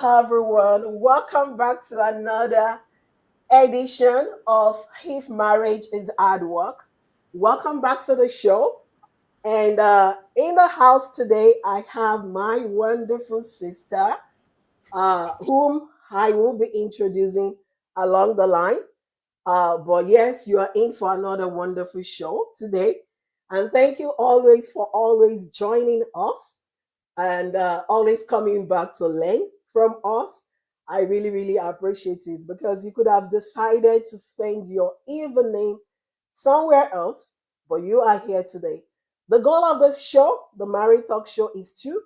everyone. Welcome back to another edition of If Marriage is Hard Work. Welcome back to the show. And in the house today, I have my wonderful sister, whom I will be introducing along the line. But yes, you are in for another wonderful show today. And thank you always for always joining us and always coming back to learn from us. I really, really appreciate it because you could have decided to spend your evening somewhere else, but you are here today. The goal of this show, the Married Talk Show, is to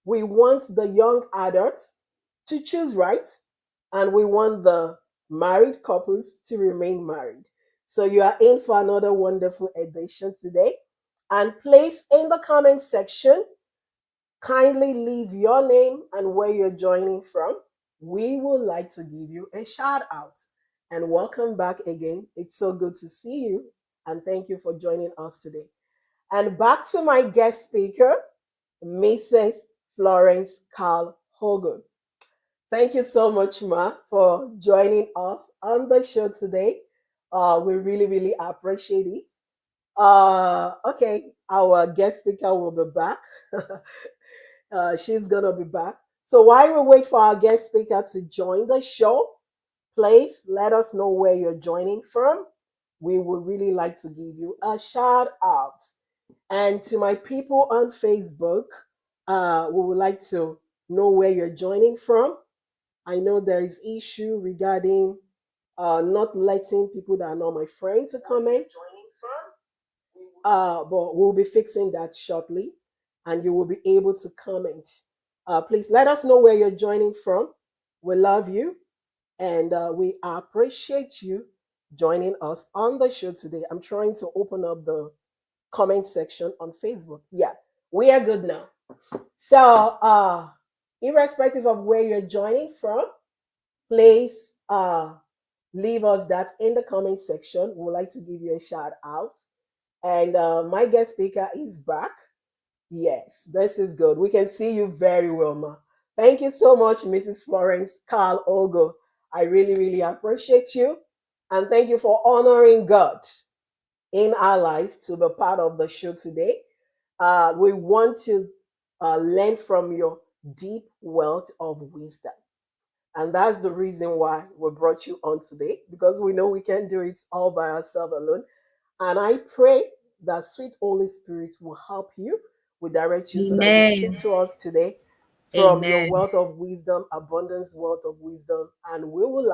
we want the young adults to choose right, and we want the married couples to remain married. So you are in for another wonderful edition today. And please, in the comment section, kindly leave your name and where you're joining from. We would like to give you a shout out. And welcome back again. It's so good to see you. And thank you for joining us today. And back to my guest speaker, Mrs. Florence Karl-Ogwu. Thank you so much, Ma, for joining us on the show today. We really, really appreciate it. Okay, our guest speaker will be back. She's gonna be back. So while we wait for our guest speaker to join the show, please let us know where you're joining from. We would really like to give you a shout out. And to my people on Facebook, we would like to know where you're joining from. I know there is issue regarding not letting people that are not my friend to comment. But we'll be fixing that shortly and you will be able to comment. Please let us know where you're joining from. We love you and we appreciate you joining us on the show today. I'm trying to open up the comment section on Facebook. Yeah, we are good now. So, irrespective of where you're joining from, please leave us that in the comment section. We'd like to give you a shout out. And my guest speaker is back. Yes, this is good. We can see you very well, Ma. Thank you so much, Mrs. Florence Karl-Ogwu. I really, really appreciate you. And thank you for honoring God in our life to be part of the show today. We want to learn from your deep wealth of wisdom. And that's the reason why we brought you on today, because we know we can't do it all by ourselves alone. And I pray that sweet Holy Spirit will help you, will direct you so that you speak Amen. to us today from your Amen. wealth of wisdom, abundance wealth of wisdom, and we will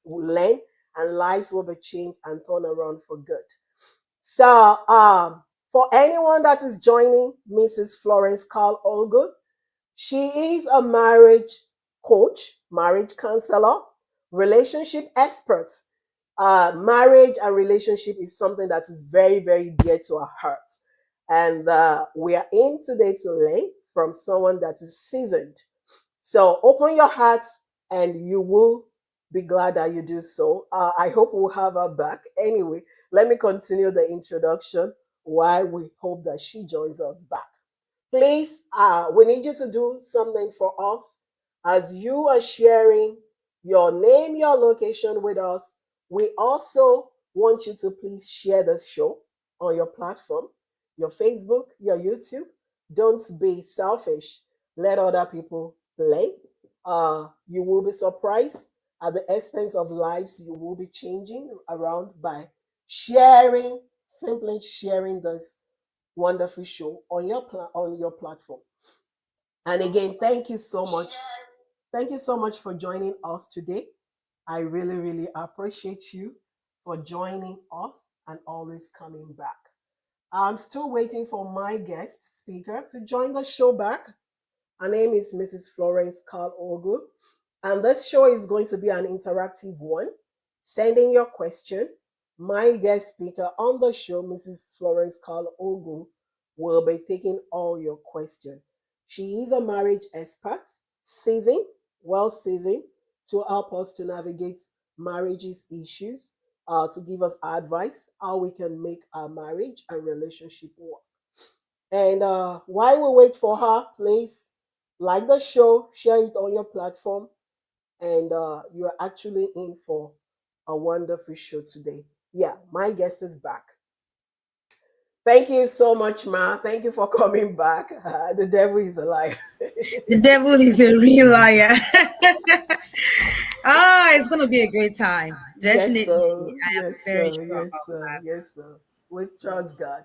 learn, and lives will be changed and turned around for good. So, for anyone that is joining Mrs. Florence Karl-Ogwu, she is a marriage coach, marriage counselor, relationship expert. Marriage and relationship is something that is very, very dear to our hearts. And we are in today to learn from someone that is seasoned. So open your hearts and you will be glad that you do so. I hope we'll have her back. Anyway, let me continue the introduction while we hope that she joins us back. Please, we need you to do something for us as you are sharing your name, your location with us. We also want you to please share this show on your platform, your Facebook, your YouTube. Don't be selfish. Let other people learn. You will be surprised at the expense of lives you will be changing around by sharing, simply sharing this wonderful show on on your platform. And again, thank you so much. Thank you so much for joining us today. I really, really appreciate you for joining us and always coming back. I'm still waiting for my guest speaker to join the show back. Her name is Mrs. Florence Karl-Ogwu. And this show is going to be an interactive one. Send in your question. My guest speaker on the show, Mrs. Florence Karl-Ogwu, will be taking all your questions. She is a marriage expert, seasoned, well seasoned, to help us to navigate marriages issues, to give us advice how we can make our marriage and relationship work. And while we wait for her, please like the show, share it on your platform, and you're actually in for a wonderful show today. Yeah, my guest is back. Thank you so much, Ma. Thank you for coming back. The devil is a liar. The devil is a real liar. It's going to be a great time. Yes, Definitely. sir. I am Yes, very sir. sure Yes, about sir. that. Yes, sir. We trust God.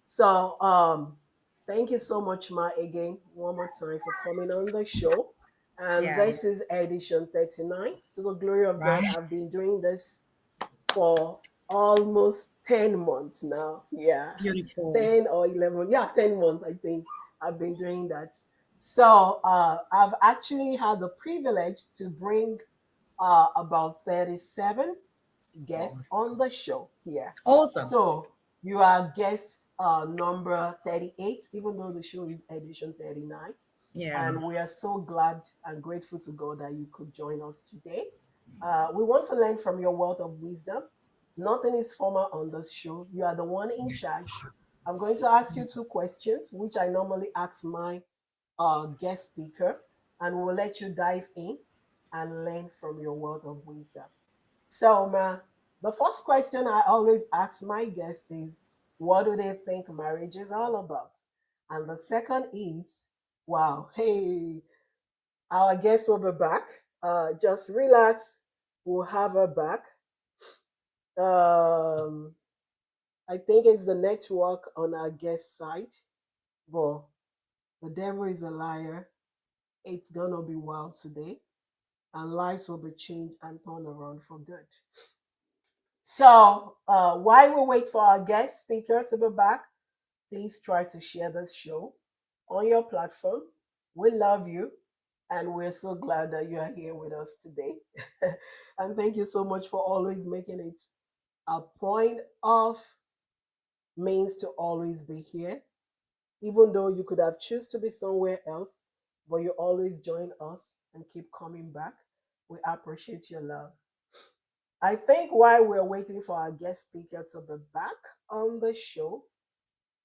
So, thank you so much, Ma, again, one more time for coming on the show. And Yeah. this is edition 39. To the glory of God, Right. I've been doing this for almost 10 months now. Yeah, Beautiful. 10 or 11. Yeah, 10 months, I think I've been doing that. So, I've actually had the privilege to bring about 37 guest on Awesome. the show here. Awesome. So you are guest number 38, even though the show is edition 39. Yeah. And we are so glad and grateful to God that you could join us today. We want to learn from your wealth of wisdom. Nothing is formal on this show. You are the one in charge. I'm going to ask you two questions, which I normally ask my guest speaker, and we'll let you dive in and learn from your wealth of wisdom. So, Ma, the first question I always ask my guests is, what do they think marriage is all about? And the second is, wow, hey, our guest will be back. Just relax. We'll have her back. Um, I think it's the network on our guest side. But the devil is a liar. It's gonna be wild today, and lives will be changed and turned around for good. So, while we wait for our guest speaker to be back, please try to share this show on your platform. We love you, and we're so glad that you are here with us today. And thank you so much for always making it a point of means to always be here, even though you could have choose to be somewhere else, but you always join us and keep coming back. We appreciate your love. I think while we're waiting for our guest speaker to be back on the show,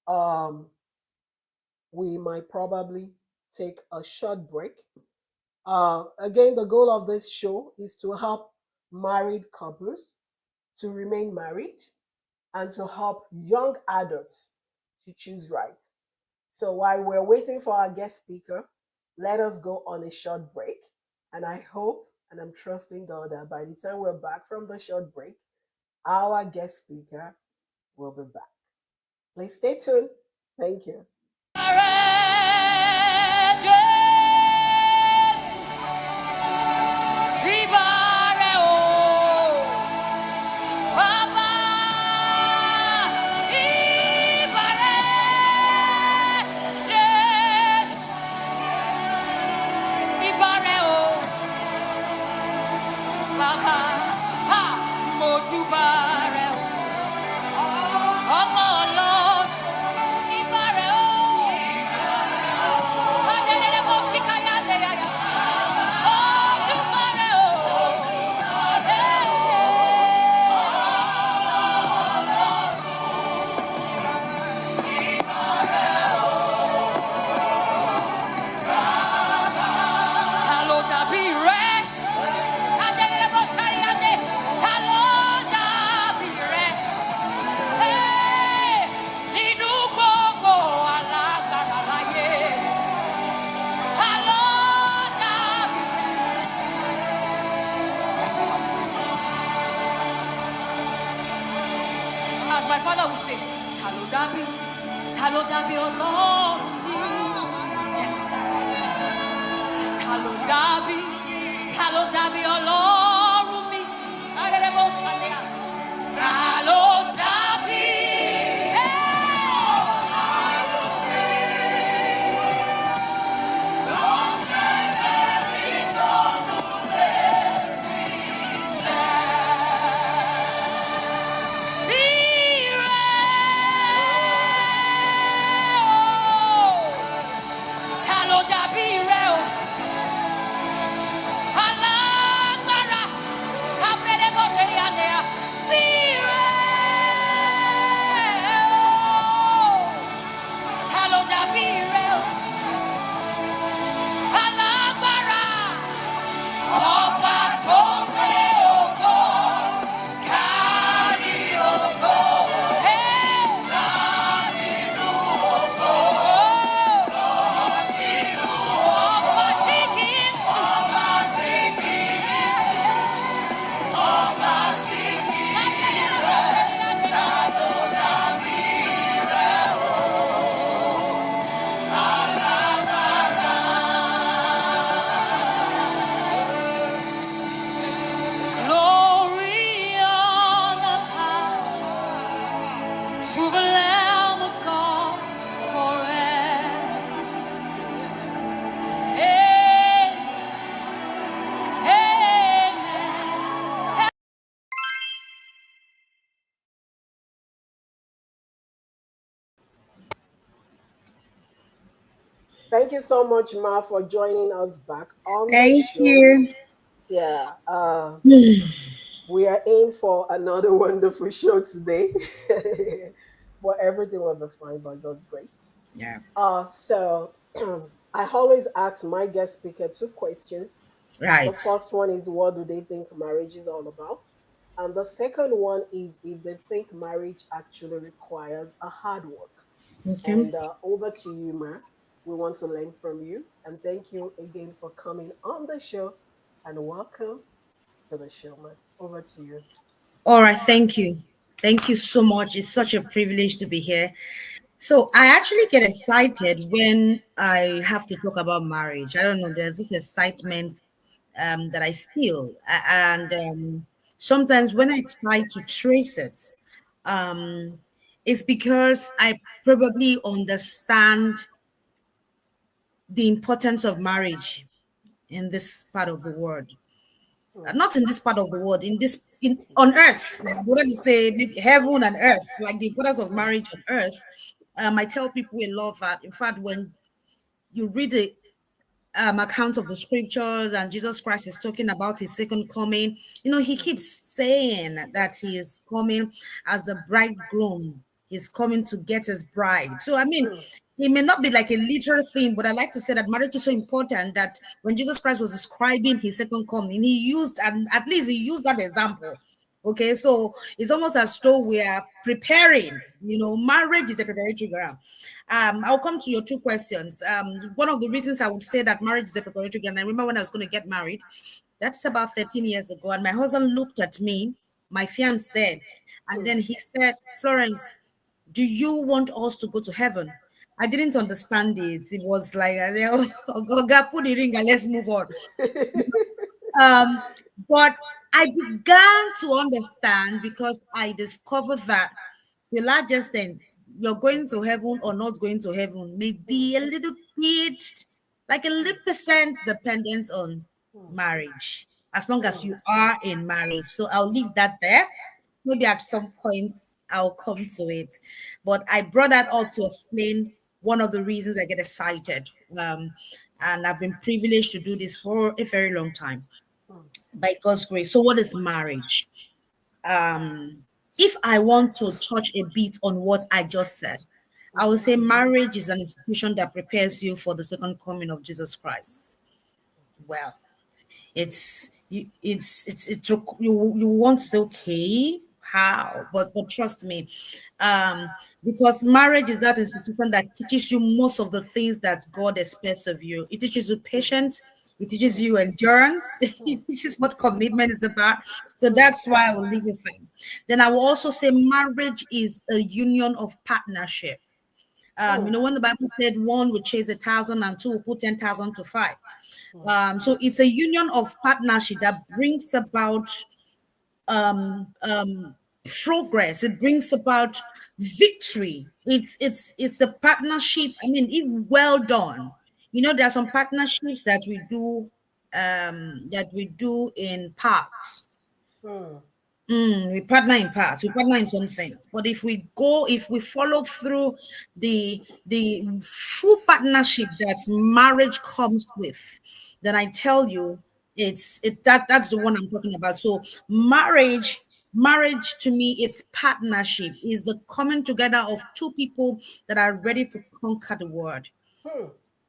um, we might probably take a short break. Again, the goal of this show is to help married couples to remain married and to help young adults to choose right. So while we're waiting for our guest speaker, let us go on a short break. And I hope and I'm trusting God that by the time we're back from the short break, our guest speaker will be back. Please stay tuned. Thank you. As my father would say, Talodabi, Talodabi Ọlọ́run mi. Yes. Talodabi, Talodabi Ọlọ́run mi. Adélébó ṣàlẹ́yà. Talodabi. Talodabi rẹ o. Alágbára. Abẹ́lébó ṣe yàlẹ́yà. to the Lamb of God forever. Amen. Amen. Thank you so much, Ma, for joining us back on the Thank show. you. Yeah, we are in for another wonderful show today. But everything will be fine by God's grace. Yeah, So I always ask my guest speaker two questions. The right. first one is, what do they think marriage is all about? And the second one is, if they think marriage actually requires a hard work. Okay. And over to you, Ma. We want to learn from you. And thank you again for coming on the show. And welcome to the show, Ma. Over to you. All right. Thank you. Thank you so much. It's such a privilege to be here. So I actually get excited when I have to talk about marriage. I don't know. There's this excitement that I feel, and sometimes when I try to trace it, um, it's because I probably understand the importance of marriage in this part of the world. Mm, Not in this part of the world, in this in on earth. I wouldn't say maybe heaven and earth, like the importance of marriage on earth. I tell people a lot that, in fact, when you read the account of the scriptures and Jesus Christ is talking about his second coming, he keeps saying that he is coming as the bridegroom. He's coming to get his bride. So, I mean, mm, it may not be like a literal thing, but I like to say that marriage is so important that when Jesus Christ was describing his second coming, he used, and at least he used that example. Okay, so it's almost as though we are preparing. Marriage is a preparatory ground. I'll come to your two questions. One of the reasons I would say that marriage is a preparatory ground, I remember when I was going to get married, that's about 13 years ago, and my husband looked at me, my fiance then, and mm. then he said, Florence, do you want us to go to heaven? I didn't understand it. It was like, I said, oh, God, put the ring and let's move on. Um, but I began to understand because I discovered that to a large extent, you're going to heaven or not going to heaven may Mm, be a little bit, like a little percent dependent on mm, marriage, as long as mm, you are in marriage. So I'll leave that there. Maybe at some point I'll come to it. But I brought that all to explain one of the reasons I get excited. And I've been privileged to do this for a very long time mm, by God's grace. So, what is marriage? If I want to touch a bit on what I just said, I mm, will say marriage is an institution that prepares you for the second coming of Jesus Christ. Well, you want to say, okay, how, but trust me, because marriage is that institution that teaches you most of the things that God expects of you. It teaches you mm, patience, it teaches mm, you endurance, mm, it teaches what commitment is about. So mm, that's why I will leave it there. Then I will also say marriage is a union of partnership. mm, When the Bible said one would chase 1,000 and two will put 10,000 to fight. mm, So it's a union of partnership that brings about progress. It brings about victory. It's the partnership. I mean, if well done, there are some partnerships that we do in parts. mm, We partner in parts, we partner in some things. But if we follow through the full partnership that marriage comes with, then I tell you, that's the one I'm talking about. So marriage to me, it's partnership, is the coming together of two people that are ready to conquer the world.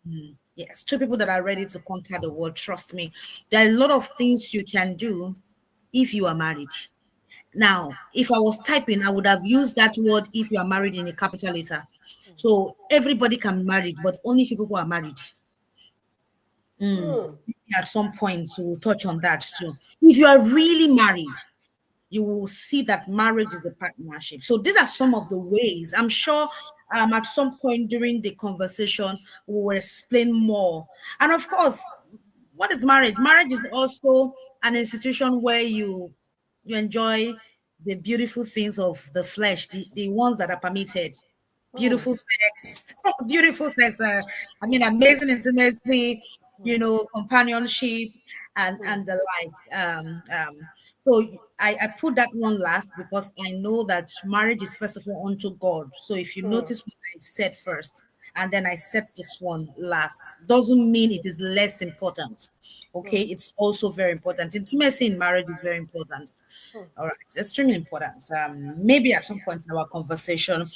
mm, Yes, two people that are ready to conquer the world. Trust me, there are a lot of things you can do if you are married. Now, if I was typing, I would have used that word if you are married in a capital letter. So everybody can be married, but only few people are married. mm, At some point, we will touch on that too. If you are really married, you will see that marriage is a partnership. So these are some of the ways. I'm sure at some point during the conversation, we will explain more. And of course, what is marriage? Marriage is also an institution where you enjoy. the beautiful things of the flesh, the ones that are permitted. mm, Beautiful sex, beautiful sex. I mean, amazing intimacy, companionship, and the likes. So I put that one last because I know that marriage is first of all unto God. So if you mm, notice what I said first, and then I said this one last, doesn't mean it is less important. Okay, mm, it's also very important. Intimacy in marriage is very important. mm. All right, it's extremely important. Maybe at some point in our conversation,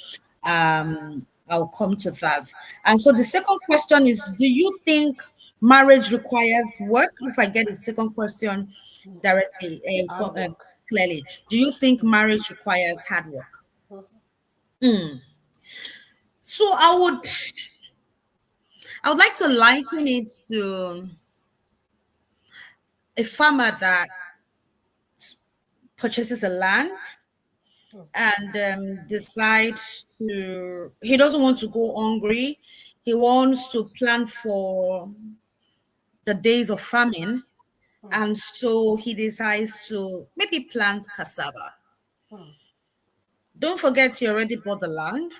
I'll come to that. And so the second question is: do you think marriage requires work? If I get the second question Yes. directly, Hard work. clearly, do you think marriage requires hard work? Mhm, So I would like to liken it to a farmer that purchases a land mm, and decides to he doesn't want to go hungry. He wants to plan for the days of famine, mm, and so he decides to maybe plant cassava. mm, Don't forget, he already bought the land.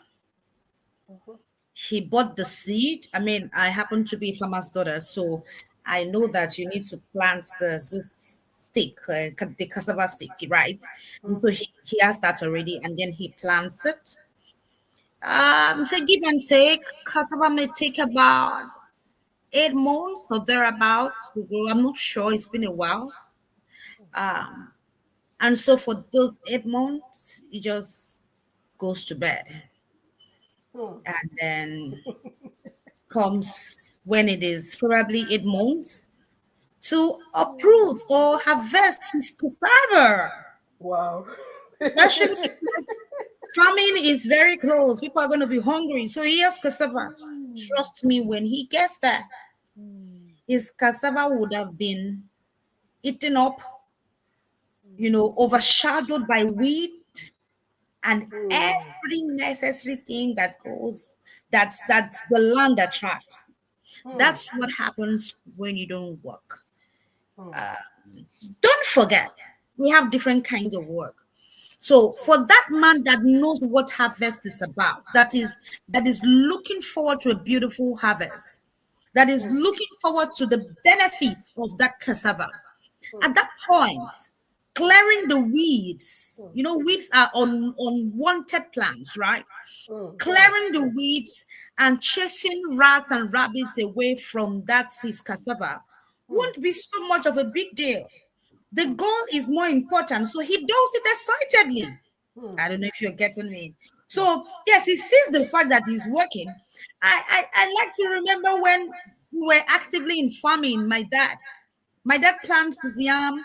mhm, He bought the seed. I mean, I happen to be a farmer's daughter, so I know that you need to plant this stick, the cassava stick, right? And so mhm, he has that already, and then he plants it. So give and take, cassava may take about 8 months or thereabouts to grow. I'm not sure. It's been a while. Um, and so for those 8 months, he just goes to bed, mm, and then comes when it is probably 8 months to uproot or harvest his cassava. wow. Especially because famine is very close. People are going to be hungry. So he has cassava. Mm, Trust me, when he gets there, mm, his cassava would have been eaten up, mm, overshadowed by weed and mm, every necessary thing that goes, that's the land attracts. mm, That's what happens when you don't work. mm, Don't forget, we have different kinds of work. So for that man that knows what harvest is about, that is looking forward to a beautiful harvest, that is mm, looking forward to the benefits of that cassava. mm, At that point, clearing the weeds, weeds are unwanted plants, right? mm, mm, Clearing the weeds and chasing rats and rabbits away from that his cassava mm, won't be so much of a big deal. The mm, goal is more important. So he does it excitedly. mm. I don't know if you're getting me. So Yes. yes, he sees the fact that he's working. I like to remember when we were actively in farming. My dad plants his yam,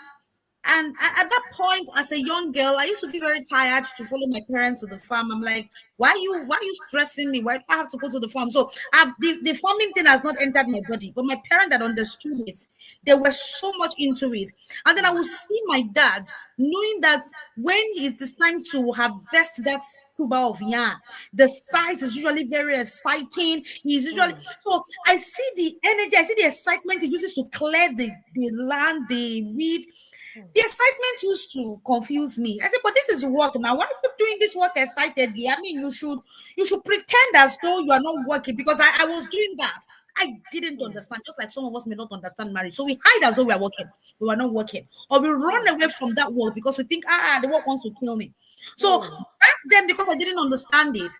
and at that point, as a young girl, I used to feel very tired to follow my parents to the farm. I'm like, why are you stressing me? Why do I have to go to the farm? So the farming thing has not entered my body, but my parents that understood it, they were so much into it. And then I would see my dad knowing that when it is time to harvest that tuber of yam, the size is usually very exciting. He's usually Mm, so I see the energy, I see the excitement he uses to clear the land, the weed. mm, The excitement used to confuse me. I said, but this is work now. Why are you doing this work excitedly? I mean, you should pretend as though you are not working because I was doing that. I didn't mm, understand, just like some of us may not understand marriage. So we hide as though we are working. We are not working. Or we run mm, away from that work because we think, the work wants to kill me. So mm, back then, because I didn't understand it,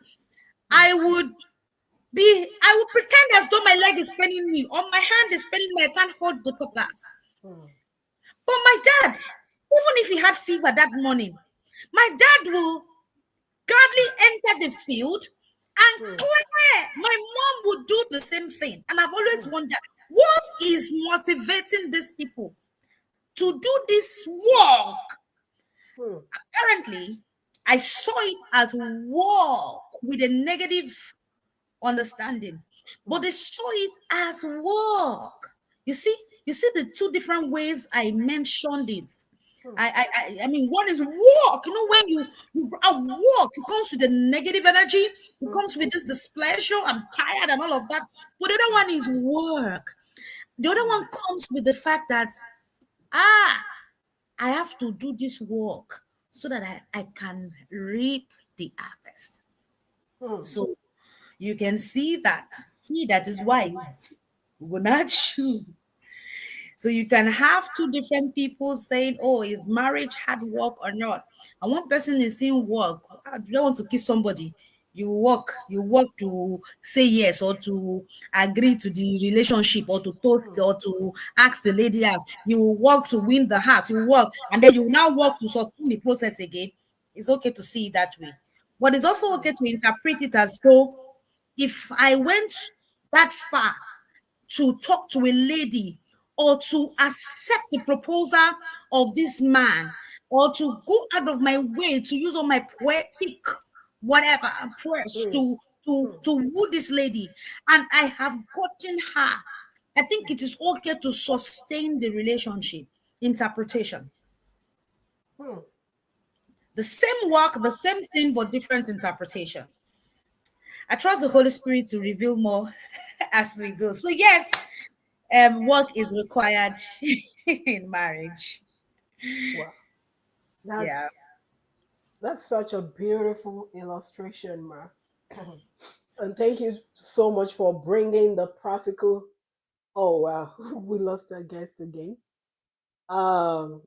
mm, I would I would pretend as though my leg is paining me or my hand is paining me. I can't hold the cutlass. mm, But my dad, even if he had fever that morning, my dad will gladly enter the field and mm, clear. My mom would do the same thing. And I've always wondered what is motivating these people to do this work. mm, Apparently, I saw it as work with a negative understanding, but mm, they saw it as work. You see, you see the two different ways I mentioned it. mm, I mean, one is work. When you work, it comes with the negative energy. It mm, comes with this displeasure. I'm tired and all of that. But the other one is work. The other mm, one comes with the fact that ah, I have to do this work so that I can reap the harvest. Hmm. So you can see that he that is wise will not choose. So you can have two different people saying, "Oh, is marriage hard work or not?" And one person is saying, "Work. Ah, you don't want to kiss somebody. You work to say yes or to agree to the relationship or to toast Hmm. or to ask the lady out. You will work to win the heart. You work, and then you will now work to sustain the process again." It's okay to see it that way, but it's also okay to interpret it as though if I went that far to talk to a lady or to accept the proposal of this man or to go out of my way to use all my poetic whatever press Hmm. to woo this lady, and I have gotten her, I think it is okay to sustain the relationship. Interpretation. Hmm. The same work, the same thing, but different interpretation. I trust the Holy Spirit to reveal more as we go. So yes, work is required in marriage. Wow. Yeah. That's such a beautiful illustration, Ma. And thank you so much for bringing the practical. Oh wow, we lost our guest again. Um,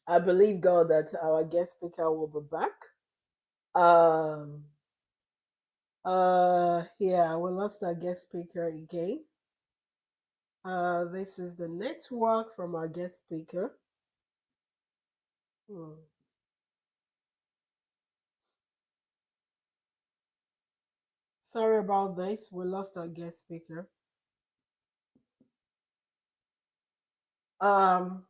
I believe God that our guest speaker will be back. Um, yeah, we lost our guest speaker again. This is the network from our guest speaker. Hmm. Sorry about this. We lost our guest speaker. Um,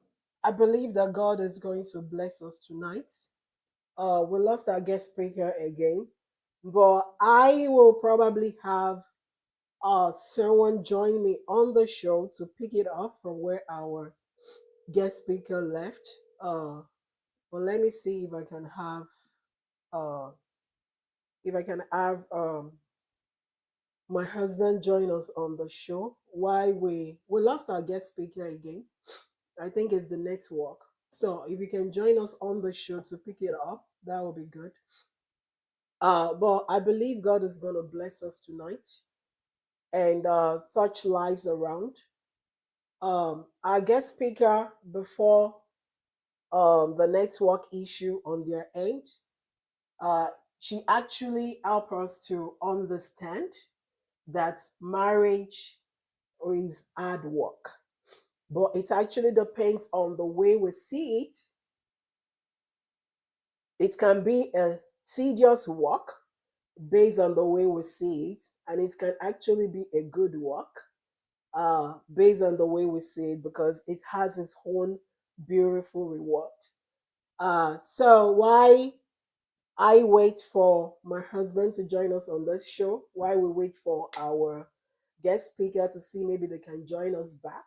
I believe that God is going to bless us tonight. We lost our guest speaker again, but I will probably have someone join me on the show to pick it up from where our guest speaker left. But let me see uh, if I can have my husband join us on the show. Why we lost our guest speaker again. I think it's the network. So if you can join us on the show to pick it up, that would be good. But I believe God is going to bless us tonight and touch lives around. Our guest speaker before the network issue on their end, uh, she actually helped us to understand that marriage is hard work, but it actually depends on the way we see it. It can be a tedious work based on the way we see it, and it can actually be a good work based on the way we see it because it has its own beautiful reward. So why I wait for my husband to join us on this show, why we wait for our guest speaker to see maybe they can join us back.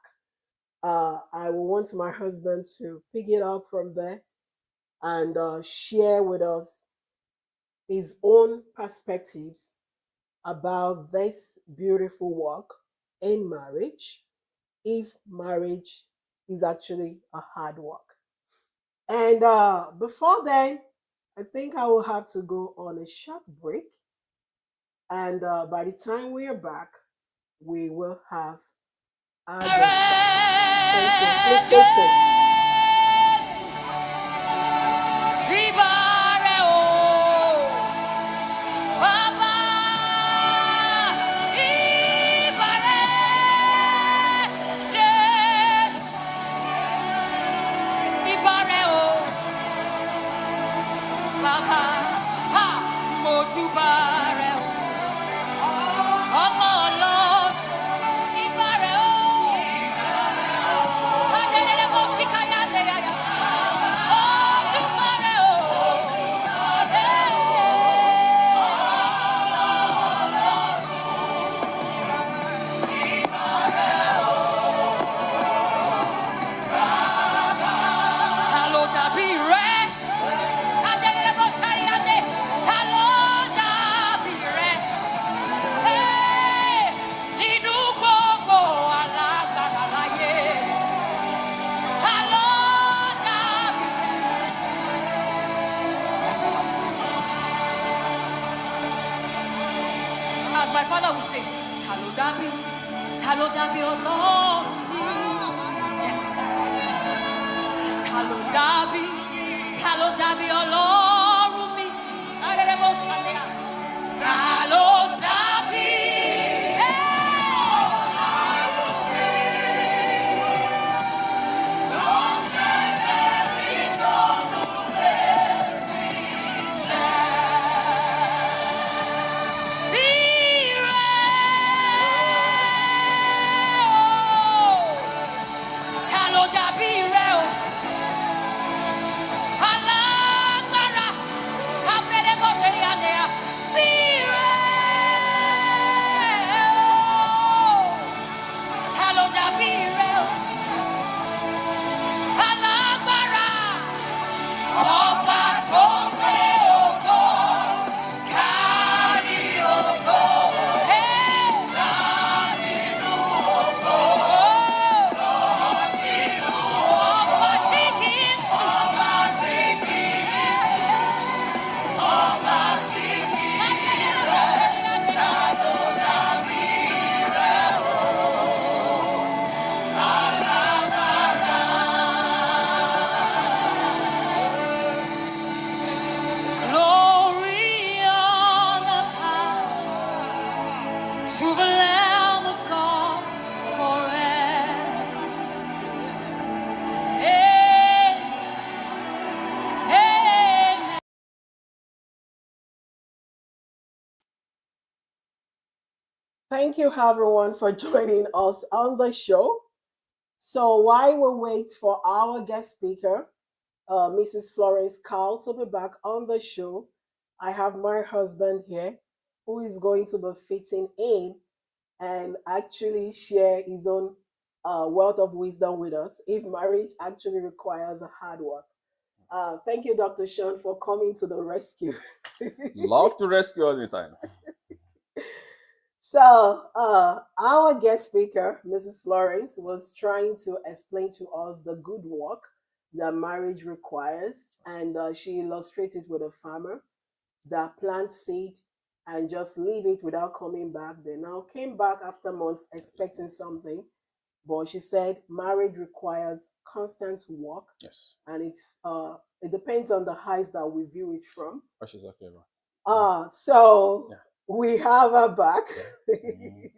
I will want my husband to pick it up from there and share with us his own perspectives about this beautiful work in marriage, if marriage is actually a hard work. And before then, I think I will have to go on a short break. And by the time we are back, we will have our guest speaker. Thank you. Please stay tuned. my father would say, Talodabi, Talodabi, oh Lord. Yes. Talodabi, Talodabi, oh Lord. Talodabi. Glory, honor, power to the Lamb of God forever. Amen. Thank you, everyone, for joining us on the show. So, while we wait for our guest speaker, Mrs. Florence Carl, to be back on the show, I have my husband here who is going to be fitting in and actually share his own wealth of wisdom with us if marriage actually requires a hard work. Thank you, Dr. Sean, for coming to the rescue. Love to rescue anytime. So, our guest speaker, Mrs. Florence, was trying to explain to us the good work that marriage requires, and she illustrated with a farmer that plants seed and just leave it without coming back. They now came back after months expecting something, but she said marriage requires constant work, Yes. and it depends on the eyes that we view it from. Which is okay, right? So Yeah. we have her back. Mm.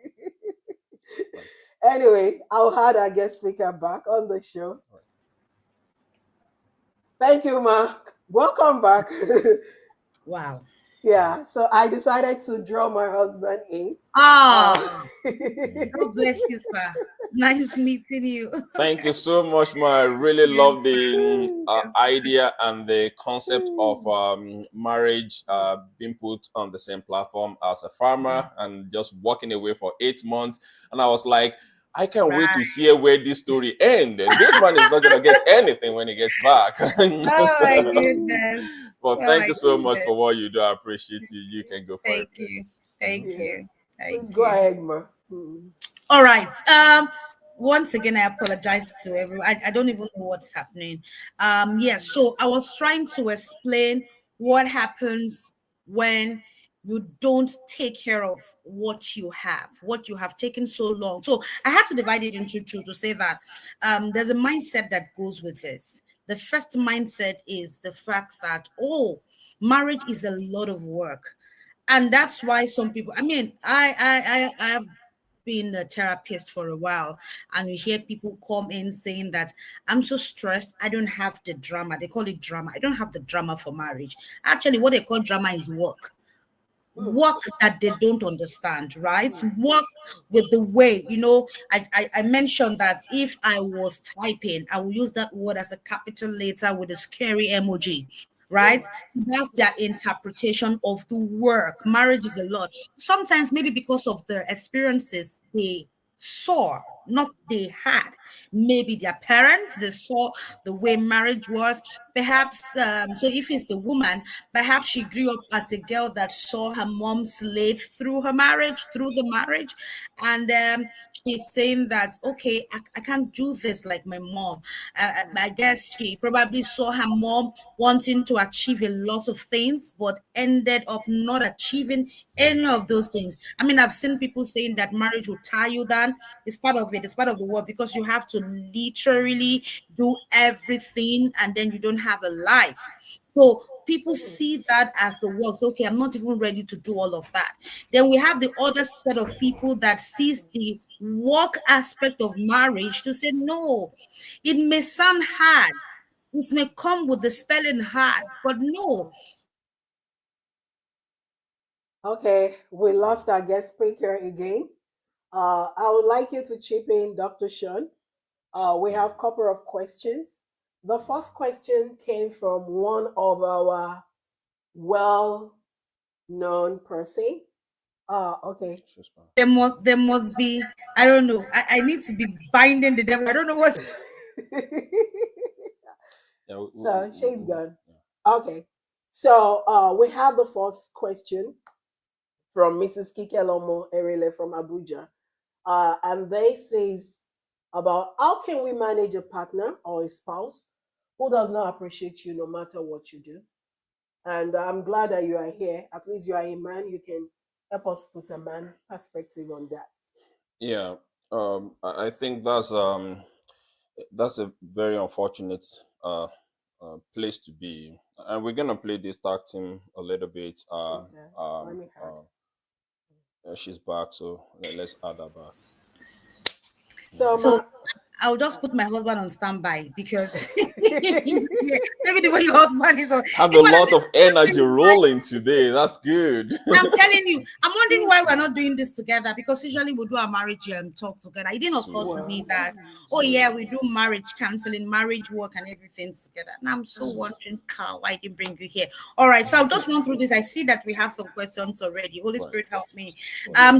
Anyway, I'll have our guest speaker back on the show. Right. Thank you, Mark. Welcome back. Wow. Yeah, so I decided to draw my husband in. Ah, Uh, God bless you, sir. Nice meeting you. Thank you so much, Ma. I really Yes, love the yes. idea and the concept of marriage being put on the same platform as a farmer and just walking away for 8 months. And I was like, I can't wait to Right. hear where this story ends. This man is not going to get anything when he gets back. Oh my goodness. But Oh thank my you so much goodness. for what you do. I appreciate you. You can go for it, Thank please. you. Thank Mhm. yeah, you. please Thank go you. ahead, Ma. Mm. All right. Once again, I apologize to everyone. I don't even know what's happening. Yeah, so I was trying to explain what happens when you don't take care of what you have taken so long. So I had to divide it into two to say that there's a mindset that goes with this. The first mindset is the fact that, oh, marriage is a lot of work. And that's why some people, I mean, I have been a therapist for a while, and you hear people come in saying that I'm so stressed, I don't have the drama. They call it drama. I don't have the drama for marriage. Actually, what they call drama is work. Mm. Work that they don't understand, right? Work with the way, I mentioned that if I was typing, I will use that word as a capital letter with a scary emoji, right? That's their interpretation of the work. Marriage is a lot. Sometimes maybe because of their experiences they saw, not they had. Maybe their parents, they saw the way marriage was. Perhaps, so if it's the woman, perhaps she grew up as a girl that saw her mom slave through her marriage, through the marriage. And she's saying that, okay, I can't do this like my mom. I guess she probably saw her mom wanting to achieve a lot of things, but ended up not achieving any of those things. I mean, I've seen people saying that marriage will tie you down. It's part of it, it's part of the work, because you have to literally do everything and then you don't have a life. So people see that as the works. Okay, I'm not even ready to do all of that. Then we have the other set of people that sees the work aspect of marriage to say, no, it may sound hard. It may come with the spelling hard, but no. Okay, we lost our guest speaker again. I would like you to chip in, Dr. Sean. We have a couple of questions. The first question came from one of our well-known person. Okay. There must be, I don't know. I need to be binding the devil. I don't know what's Yeah, So she's gone. Okay. So we have the first question from Mrs. Kikelomo Erile from Abuja. And they says about how can we manage a partner or a spouse who does not appreciate you no matter what you do. And I'm glad that you are here. At least you are a man. You can help us put a man perspective on that. yeah. I think that's a very unfortunate place to be, and we're gonna play this tag team a little bit. Okay. Let me have. She's back, so let's add her back. So so. my I'll just put my husband on standby because maybe the way your husband is on. Have a In fact, lot of energy rolling today. That's good. I'm telling you, I'm wondering why we're not doing this together, because usually we do our marriage and talk together. It didn't occur to well, me that, oh yeah, we do marriage counseling, marriage work, and everything together. And I'm so wondering, Carl, why did bring you here? All right, so I'll just run through this. I see that we have some questions already. Holy Right. Spirit, help me.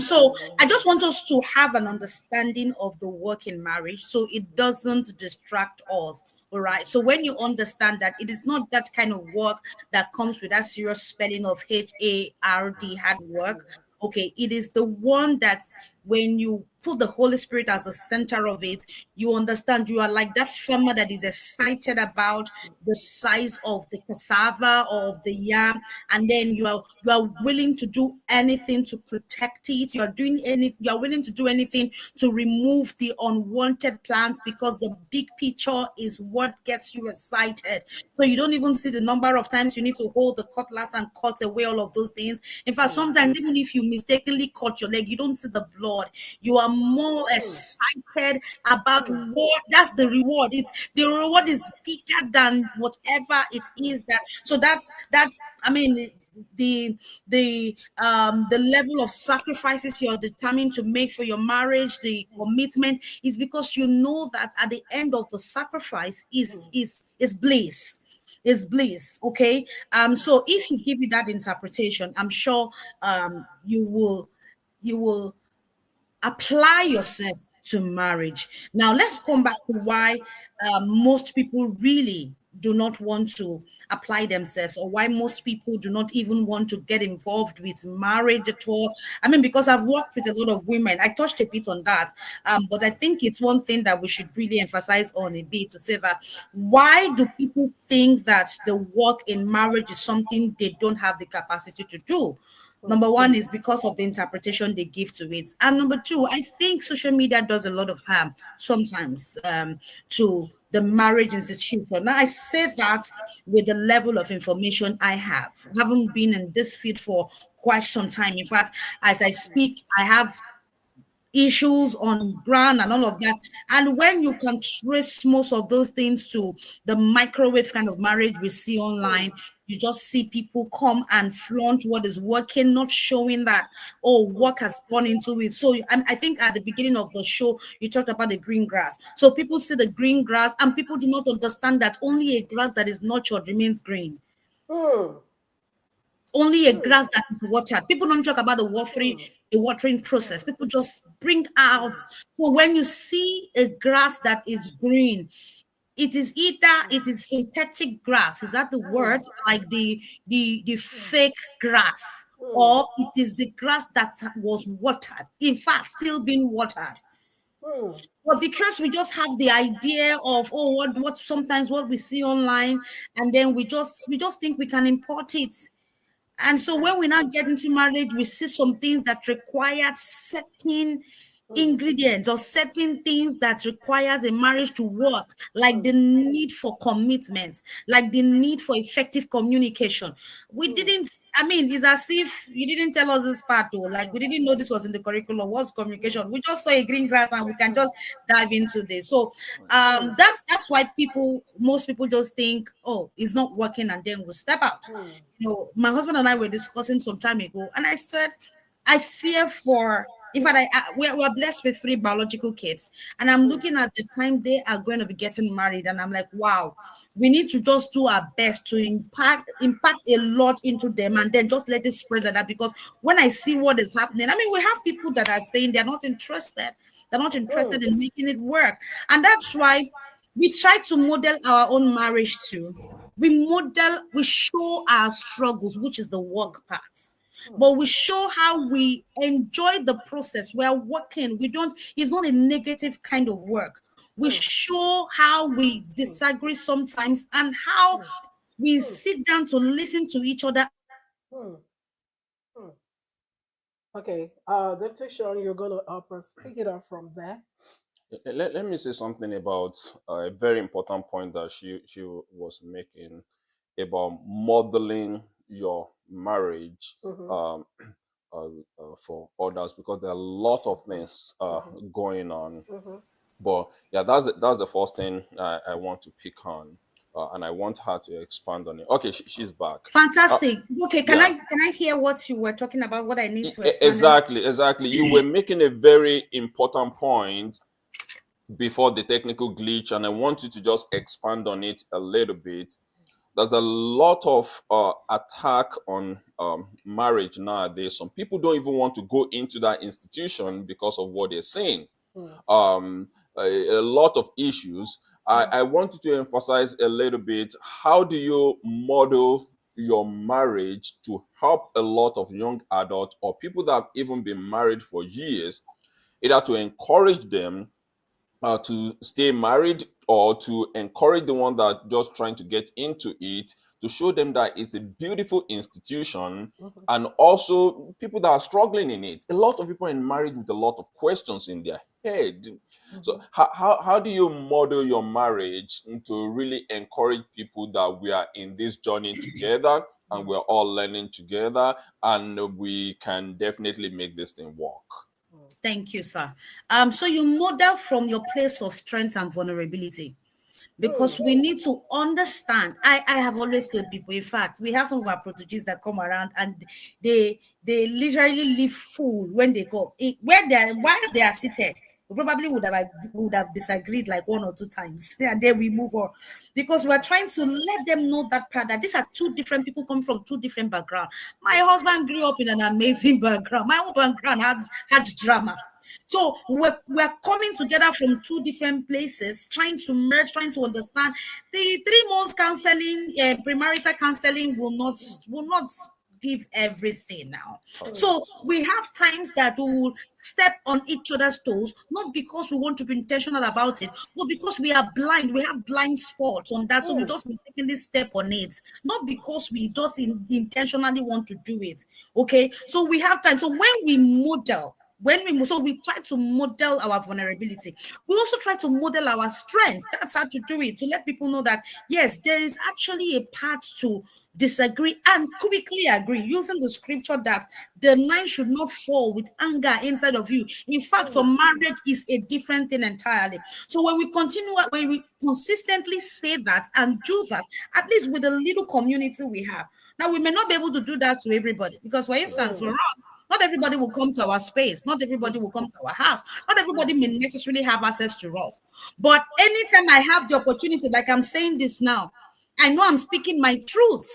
So I just want us to have an understanding of the work in marriage, so it doesn't distract us. All right. So when you understand that it is not that kind of work that comes with that serious spelling of HARD, hard work. Okay, it is the one that's when you put the Holy Spirit as the center of it, you understand you are like that farmer that is excited about the size of the cassava or of the yam, and then you are willing to do anything to protect it. You are doing any you are willing to do anything to remove the unwanted plants, because the big picture is what gets you excited. So you don't even see the number of times you need to hold the cutlass and cut away all of those things. In fact, sometimes even if you mistakenly cut your leg, you don't see the blood. You are more excited about what that's the reward. It's the reward is bigger than whatever it is that. So that's I mean the level of sacrifices you're determined to make for your marriage, the commitment is because you know that at the end of the sacrifice is bliss. Is bliss. Okay. So if you give it that interpretation, I'm sure you will apply yourself to marriage. Now, let's come back to why most people really do not want to apply themselves, or why most people do not even want to get involved with marriage at all. I mean, because I've worked with a lot of women, I touched a bit on that, but I think it's one thing that we should really emphasize on a bit, to say that why do people think that the work in marriage is something they don't have the capacity to do? Number one is because of the interpretation they give to it. And number two, I think social media does a lot of harm sometimes to the marriage institution. Now, I say that with the level of information I have. I haven't been in this field for quite some time. In fact, as I speak, I have issues on ground and all of that. And when you can trace most of those things to the microwave kind of marriage we see online, you just see people come and flaunt what is working, not showing that, oh, work has gone into it. So I think at the beginning of the show, you talked about the green grass. So people see the green grass and people do not understand that only a grass that is nurtured remains green. Hmm. only a mm, grass that is watered. People don't talk about mm. the watering process. People Yes. just bring out. So when you see a grass that is green, it is either it is synthetic grass, is that the Mm, word? Like the mm, fake grass, mm, or it is the grass that was watered, in fact, still being watered. mm, But because we just have the idea of, oh, what sometimes what we see online, and then we just think we can import it. And so when we now get into marriage, we see some things that require certain mm, ingredients or certain things that requires a marriage to work, like mm, the need for commitment, like the need for effective communication. We mm, didn't, I mean, it's as if you didn't tell us this part though. Like we didn't know this was in the curriculum. What's communication? We just saw a green grass and we can just dive into this. So mm, that's why most people just think, oh, it's not working, and then we'll step out. mm, My husband and I were discussing some time ago, and I said, I fear for, in fact, we're blessed with three biological kids, and I'm mm, looking at the time they are going to be getting married, and I'm like, wow, we need to just do our best to impact a lot into them, and then just let it spread like that. Because when I see what is happening, I mean, we have people that are saying they're not mm, interested in making it work, and that's why we try to model our own marriage too. We show our struggles, which is the work parts, mm, but we show how we enjoy the process. We are working. We don't, it's not a negative kind of work. We mm, show how we mm, disagree sometimes, and how mm, we mm, sit down to listen to each other. mm, mm. Okay, Dr. Sean, you're gonna help us pick it up from there. Let me say something about a very important point that she was making about modeling your marriage Mm-hmm, um, for others, because there are a lot of things mm-hmm, going on. mm-hmm, But yeah, that's the first thing I want to pick on, and I want her to expand on it. Okay, she's back. Uh, Fantastic. Okay, yeah, can I hear what you were talking about? What I need to expand on? exactly. You were making a very important point before the technical glitch, and I want you to just expand on it a little bit. There's a lot of attack on marriage nowadays. Some people don't even want to go into that institution because of what they're saying. mm, um, a lot of issues. mm, I want you to emphasize a little bit, how do you model your marriage to help a lot of young adults or people that have even been married for years, either to encourage them to stay married, or to encourage the one that just trying to get into it, to show them that it's a beautiful institution, mm-hmm, and also people that are struggling in it. A lot of people are in marriage with a lot of questions in their head. So mm-hmm, how do you model your marriage to really encourage people that we are in this journey together, and we're all learning together, and we can definitely make this thing work? mm, Thank you, sir. So you model from your place of strength and vulnerability, because mm, we need to understand. I have always told people, in fact, we have some of our proteges that come around, and they literally leave full when they go. Where they are, while they are seated, we probably would have disagreed like one or two times, and then we move on, because we're trying to let them know that part, that these are two different people coming from two different backgrounds. My husband grew up in an amazing background. My own background had drama. So we're coming together from two different places, trying to merge, trying to understand. The 3 months counseling, premarital counseling will not give everything now. mm, So we have times that we will step on each other's toes, not because we want to be intentional about it, but because we are blind. We have blind spots on that, so we mm, just mistakenly step on it, not because we just intentionally want to do it. Okay, so we have time. So we try to model our vulnerability. We also try to model our strength. That's how to do it, to let people know that yes, there is actually a path to disagree and quickly agree, using the scripture that the knife should not fall with anger inside of you. In fact, for mm, marriage is a different thing entirely. So when we consistently say that and do that, at least with the little community we have. Now, we may not be able to do that to everybody, because for instance, mm, for us, not everybody will come to our space. Not everybody will come to our house. Not everybody may necessarily have access to us. But anytime I have the opportunity, like I'm saying this now, I know I'm speaking my truth.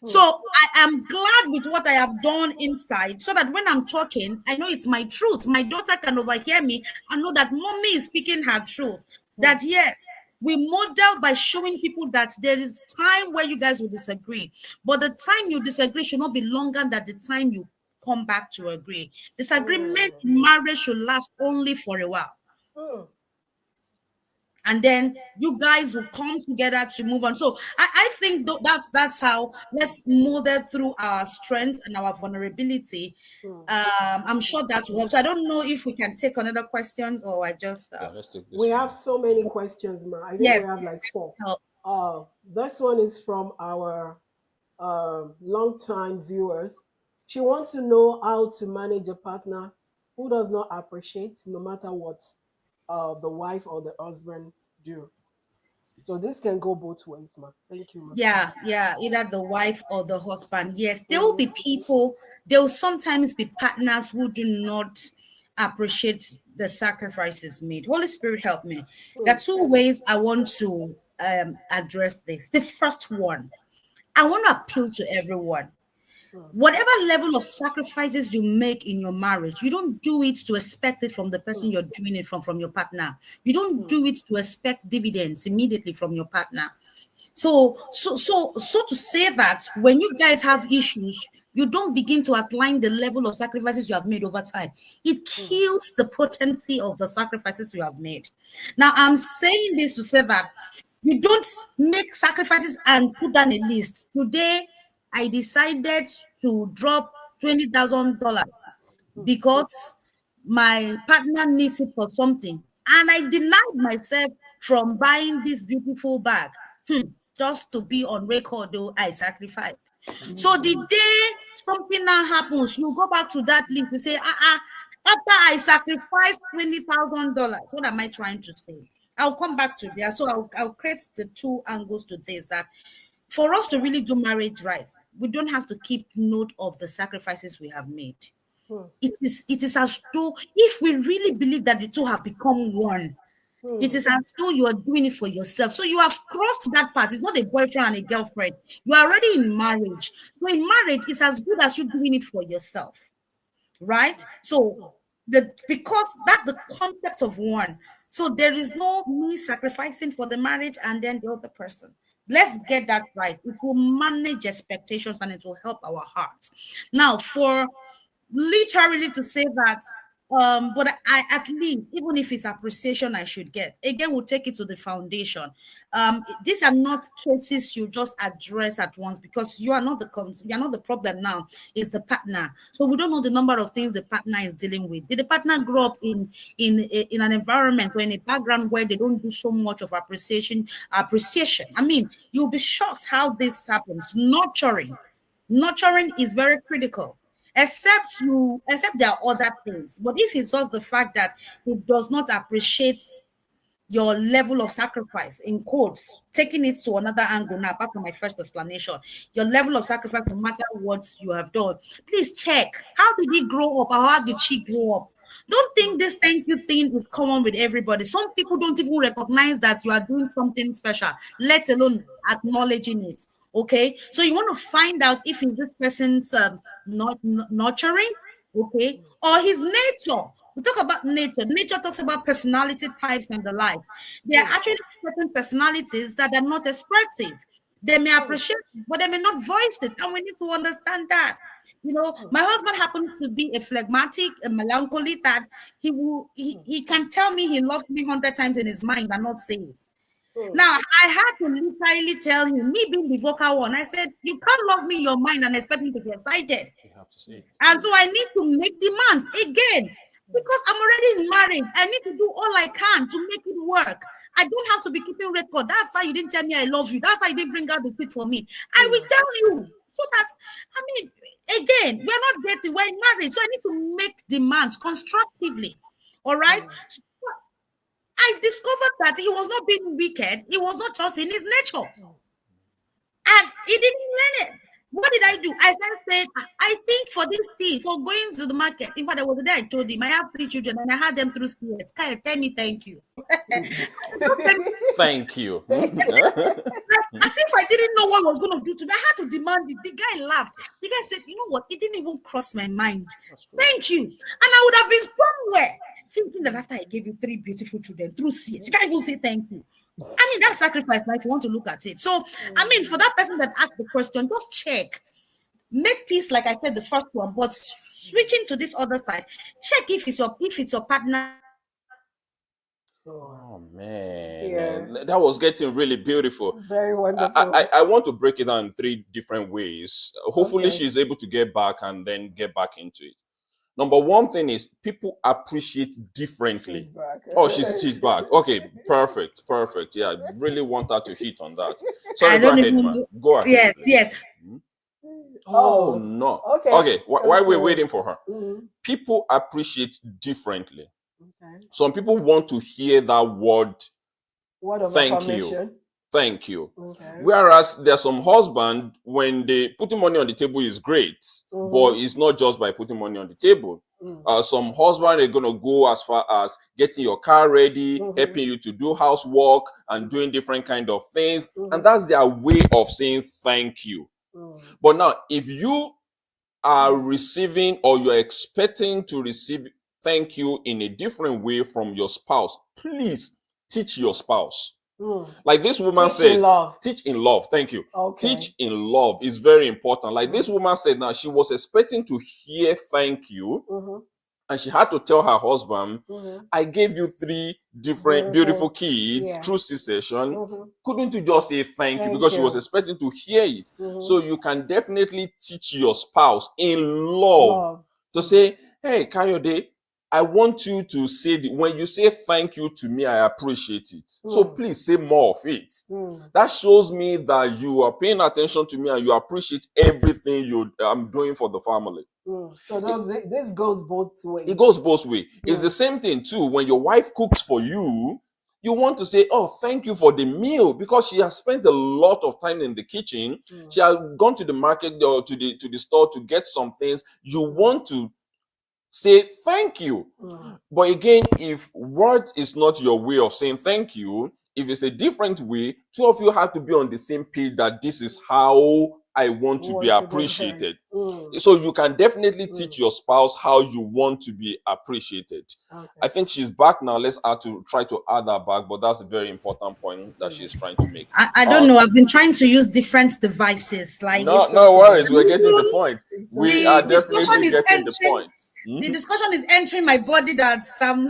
So I am glad with what I have done inside, so that when I'm talking, I know it's my truth. My daughter can overhear me and know that mommy is speaking her truth. That yes, we model by showing people that there is time where you guys will disagree, but the time you disagree should not be longer than the time you come back to agree. Disagreement in marriage should last only for a while, and then you guys will come together to move on. So I think that's how let's model through our strengths and our vulnerability. I'm sure that will help. So I don't know if we can take another questions, or I just Yeah, let's take this We have one. so many questions, ma. I think we yes. have like four. Uh, This one is from our long-time viewers. She wants to know how to manage a partner who does not appreciate, no matter what the wife or the husband do. So this can go both ways, ma. Thank you, ma. yeah, either the wife or the husband. Yes, there will Mm-hmm. be people, there will sometimes be partners who do not appreciate the sacrifices made. Holy Spirit, help me. There are two ways I want to address this. The first one, I want to appeal to everyone. Whatever level of sacrifices you make in your marriage, you don't do it to expect it from the person you're doing it from your partner. You don't do it to expect dividends immediately from your partner. So to say that when you guys have issues, you don't begin to outline the level of sacrifices you have made over time. It kills the potency of the sacrifices you have made. Now, I'm saying this to say that you don't make sacrifices and put down a list. Today, I decided to drop $20,000 because my partner needs it for something. And I denied myself from buying this beautiful bag. Just to be on record, though, I sacrificed. So the day something now happens, you go back to that list and say, after I sacrificed $20,000, what am I trying to say? I'll come back to there. So I'll create the two angles to this, that for us to really do marriage right, we don't have to keep note of the sacrifices we have made. It is as though if we really believe that the two have become one, it is as though you are doing it for yourself. So you have crossed that part. It's not a boyfriend and a girlfriend. You are already in marriage. So in marriage, it's as good as you doing it for yourself, right? So the because that's the concept of one. So there is no me sacrificing for the marriage and then the other person. Let's get that right. It will manage expectations and it will help our heart. Now, for literally to say that but I at least, even if it's appreciation I should get, again, we'll take it to the foundation. These are not cases you just address at once, because you are not you are not the problem. Now is the partner. So we don't know the number of things the partner is dealing with. Did the partner grow up in an environment or in a background where they don't do so much of appreciation? I mean, you'll be shocked how this happens. Nurturing is very critical, except there are other things. But if it's just the fact that it does not appreciate your level of sacrifice, in quotes, taking it to another angle now, apart from my first explanation, your level of sacrifice, no matter what you have done, please check, how did he grow up, or how did she grow up? Don't think this thank you thing is common with everybody. Some people don't even recognize that you are doing something special, let alone acknowledging it. Okay, so you want to find out if it's this person's not nurturing, okay, or his nature. We talk about nature. Nature talks about personality types and the like. There are actually certain personalities that are not expressive. They may appreciate it, but they may not voice it, and we need to understand that. My husband happens to be a phlegmatic, a melancholy, that he can tell me he loves me 100 times in his mind and not say it. Now, I had to literally tell him, me being the vocal one, I said, you can't love me in your mind and expect me to be excited. You have to say it. And so I need to make demands again, because I'm already in marriage. I need to do all I can to make it work. I don't have to be keeping record. That's how you didn't tell me I love you. That's how you didn't bring out the seat for me. I will tell you. So that's, I mean, again, we're not dating, we're in marriage. So I need to make demands constructively. All right. So I discovered that he was not being wicked. It was not just in his nature. And he didn't learn it. What did I do? I said, I think for this thing, for going to the market. In fact, there was a day I told him I have 3 children and I had them through CS. Kaya, tell me thank you. Thank you. As if I didn't know what I was going to do to me. I had to demand it. The guy laughed. The guy said, you know what? It didn't even cross my mind. Thank you. And I would have been somewhere thinking that after I gave you 3 beautiful children through CS, you can't even say thank you. I mean, that's sacrifice, now, if you want to look at it. So, I mean, for that person that asked the question, just check. Make peace, like I said, the first one, but switching to this other side, check if it's your partner. Oh man, Yeah. man, that was getting really beautiful. Very wonderful. I want to break it down in 3 different ways. Hopefully, Okay. she's able to get back and then get back into it. Number one thing is people appreciate differently. She's back. Oh, she's back. Okay, perfect. Yeah, I really want her to hit on that. Sorry, I go don't ahead, even man. know. Go ahead. Yes, please. yes. Oh no. Okay. Okay. While we're Okay. waiting for her, Mhm. people appreciate differently. Okay. Some people want to hear that word, Word of thank affirmation. thank you. Okay. Whereas there's some husband, when they putting money on the table is great, but it's not just by putting money on the table. Some husband are gonna go as far as getting your car ready, helping you to do housework and doing different kind of things, and that's their way of saying thank you. But now, if you are receiving or you're expecting to receive thank you in a different way from your spouse, please teach your spouse. Like this woman Teach said, in love. teach in love. Thank you. Okay. Teach in love is very important. Like this woman said, now she was expecting to hear thank you, and she had to tell her husband, I gave you 3 different beautiful kids through C-section. Couldn't you just say thank you? Because she was expecting to hear it. So you can definitely teach your spouse in love to say, hey, Kayode, I want you to say, when you say thank you to me, I appreciate it. So please say more of it. That shows me that you are paying attention to me and you appreciate everything I'm doing for the family. So this goes both ways. It goes both ways. It's the same thing too. When your wife cooks for you, you want to say, oh, thank you for the meal, because she has spent a lot of time in the kitchen. She has gone to the market or to the store to get some things. You want to say thank you. But again, if words is not your way of saying thank you, if it's a different way, 2 of you have to be on the same page that this is how I want to be appreciated. So you can definitely teach your spouse how you want to be appreciated. Okay. I think she's back now. Let's try to add her back, but that's a very important point that she's trying to make. I don't know. I've been trying to use different devices. Like no worries, we're getting the point. We are definitely getting the point. The discussion is entering my body that some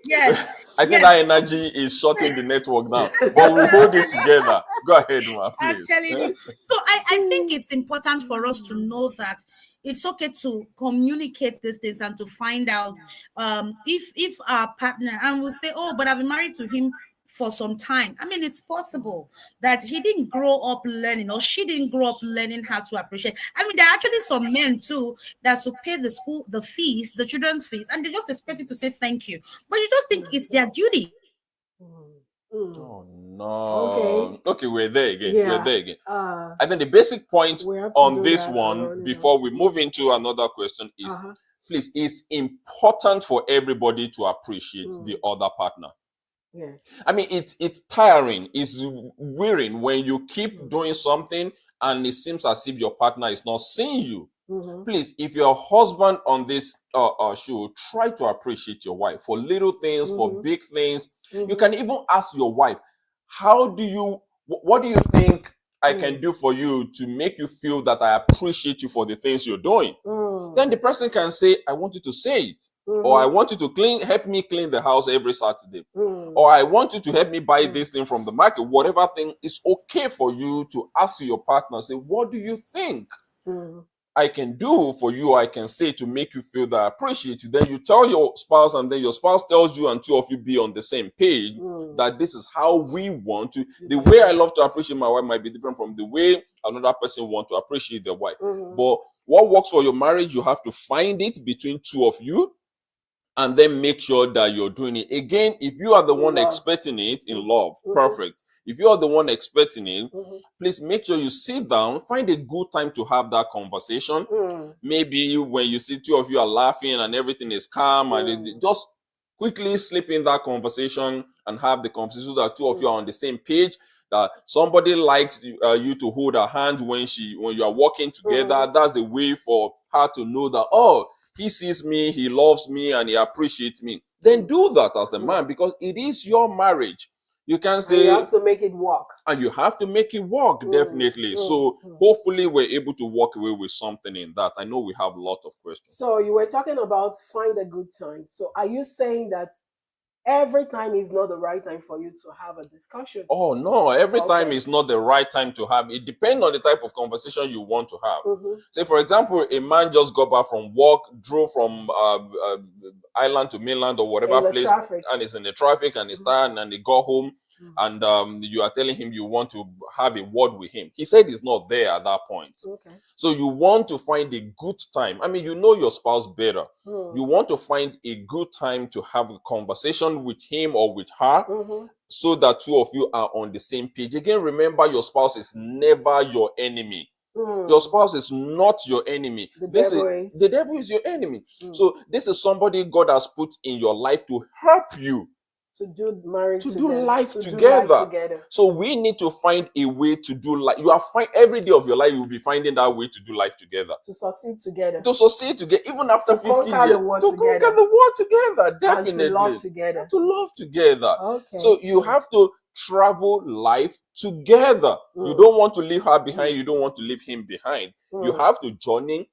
yes. I think that energy is shorting the network now, but we'll hold it together. Go ahead, ma, please. I'm telling you. So I think it's important for us to know that it's okay to communicate these things and to find out if our partner, and we'll say, oh, but I've been married to him for some time. I mean, it's possible that he didn't grow up learning, or she didn't grow up learning how to appreciate. I mean, there are actually some men too that will pay the fees, the children's fees, and they just expect you to say thank you. But you just think it's their duty. Oh no. Okay, we're there again. I think the basic point on this one, before we move into another question, is please, it's important for everybody to appreciate the other partner. Yes. I mean, it's tiring, it's wearing when you keep doing something and it seems as if your partner is not seeing you. Please, if you're a husband on this show, try to appreciate your wife for little things, for big things. You can even ask your wife, what do you think I can do for you to make you feel that I appreciate you for the things you're doing? Then the person can say, I want you to say it. Or I want you to help me clean the house every Saturday. Or I want you to help me buy this thing from the market. Whatever thing is okay for you to ask your partner, say, what do you think I can do for you, I can say to make you feel that I appreciate you? Then you tell your spouse, and then your spouse tells you, and 2 of you be on the same page that this is how we want to. The way I love to appreciate my wife might be different from the way another person wants to appreciate their wife. But what works for your marriage, you have to find it between 2 of you, and then make sure that you're doing it. Again, if you are the one expecting it in love, perfect. If you are the one expecting it, Mm-hmm. please make sure you sit down, find a good time to have that conversation. Maybe when you see two of you are laughing and everything is calm, and just quickly slip in that conversation and have the conversation so that two of you are on the same page. That somebody likes you to hold her hand when you are walking together. That's the way for her to know that, oh, he sees me, he loves me, and he appreciates me. Then do that as a man, because it is your marriage. You can say, and you have to make it work. And you have to make it work, definitely. So hopefully we're able to walk away with something in that. I know we have a lot of questions. So you were talking about find a good time. So are you saying that every time is not the right time for you to have a discussion? Oh no, every time is not the right time to have. It depends on the type of conversation you want to have. Say, for example, a man just got back from work, drove from island to mainland or whatever place, traffic. and is in the traffic and is tired, and he got home, and you are telling him you want to have a word with him. He said he's not there at that point. So you want to find a good time. I mean, you know your spouse better. You want to find a good time to have a conversation with him or with her, so that two of you are on the same page. Again, remember, your spouse is never your enemy. Your spouse is not your enemy. The devil is your enemy. So this is somebody God has put in your life to help you to do marriage, to do life together. So we need to find a way to do life. You are fine every day of your life. You will be finding that way to do life together, to succeed together, even after 50 years. Conquer the world together, definitely. And to love together. To love together. Okay. So you have to travel life together. You don't want to leave her behind. You don't want to leave him behind. You have to journey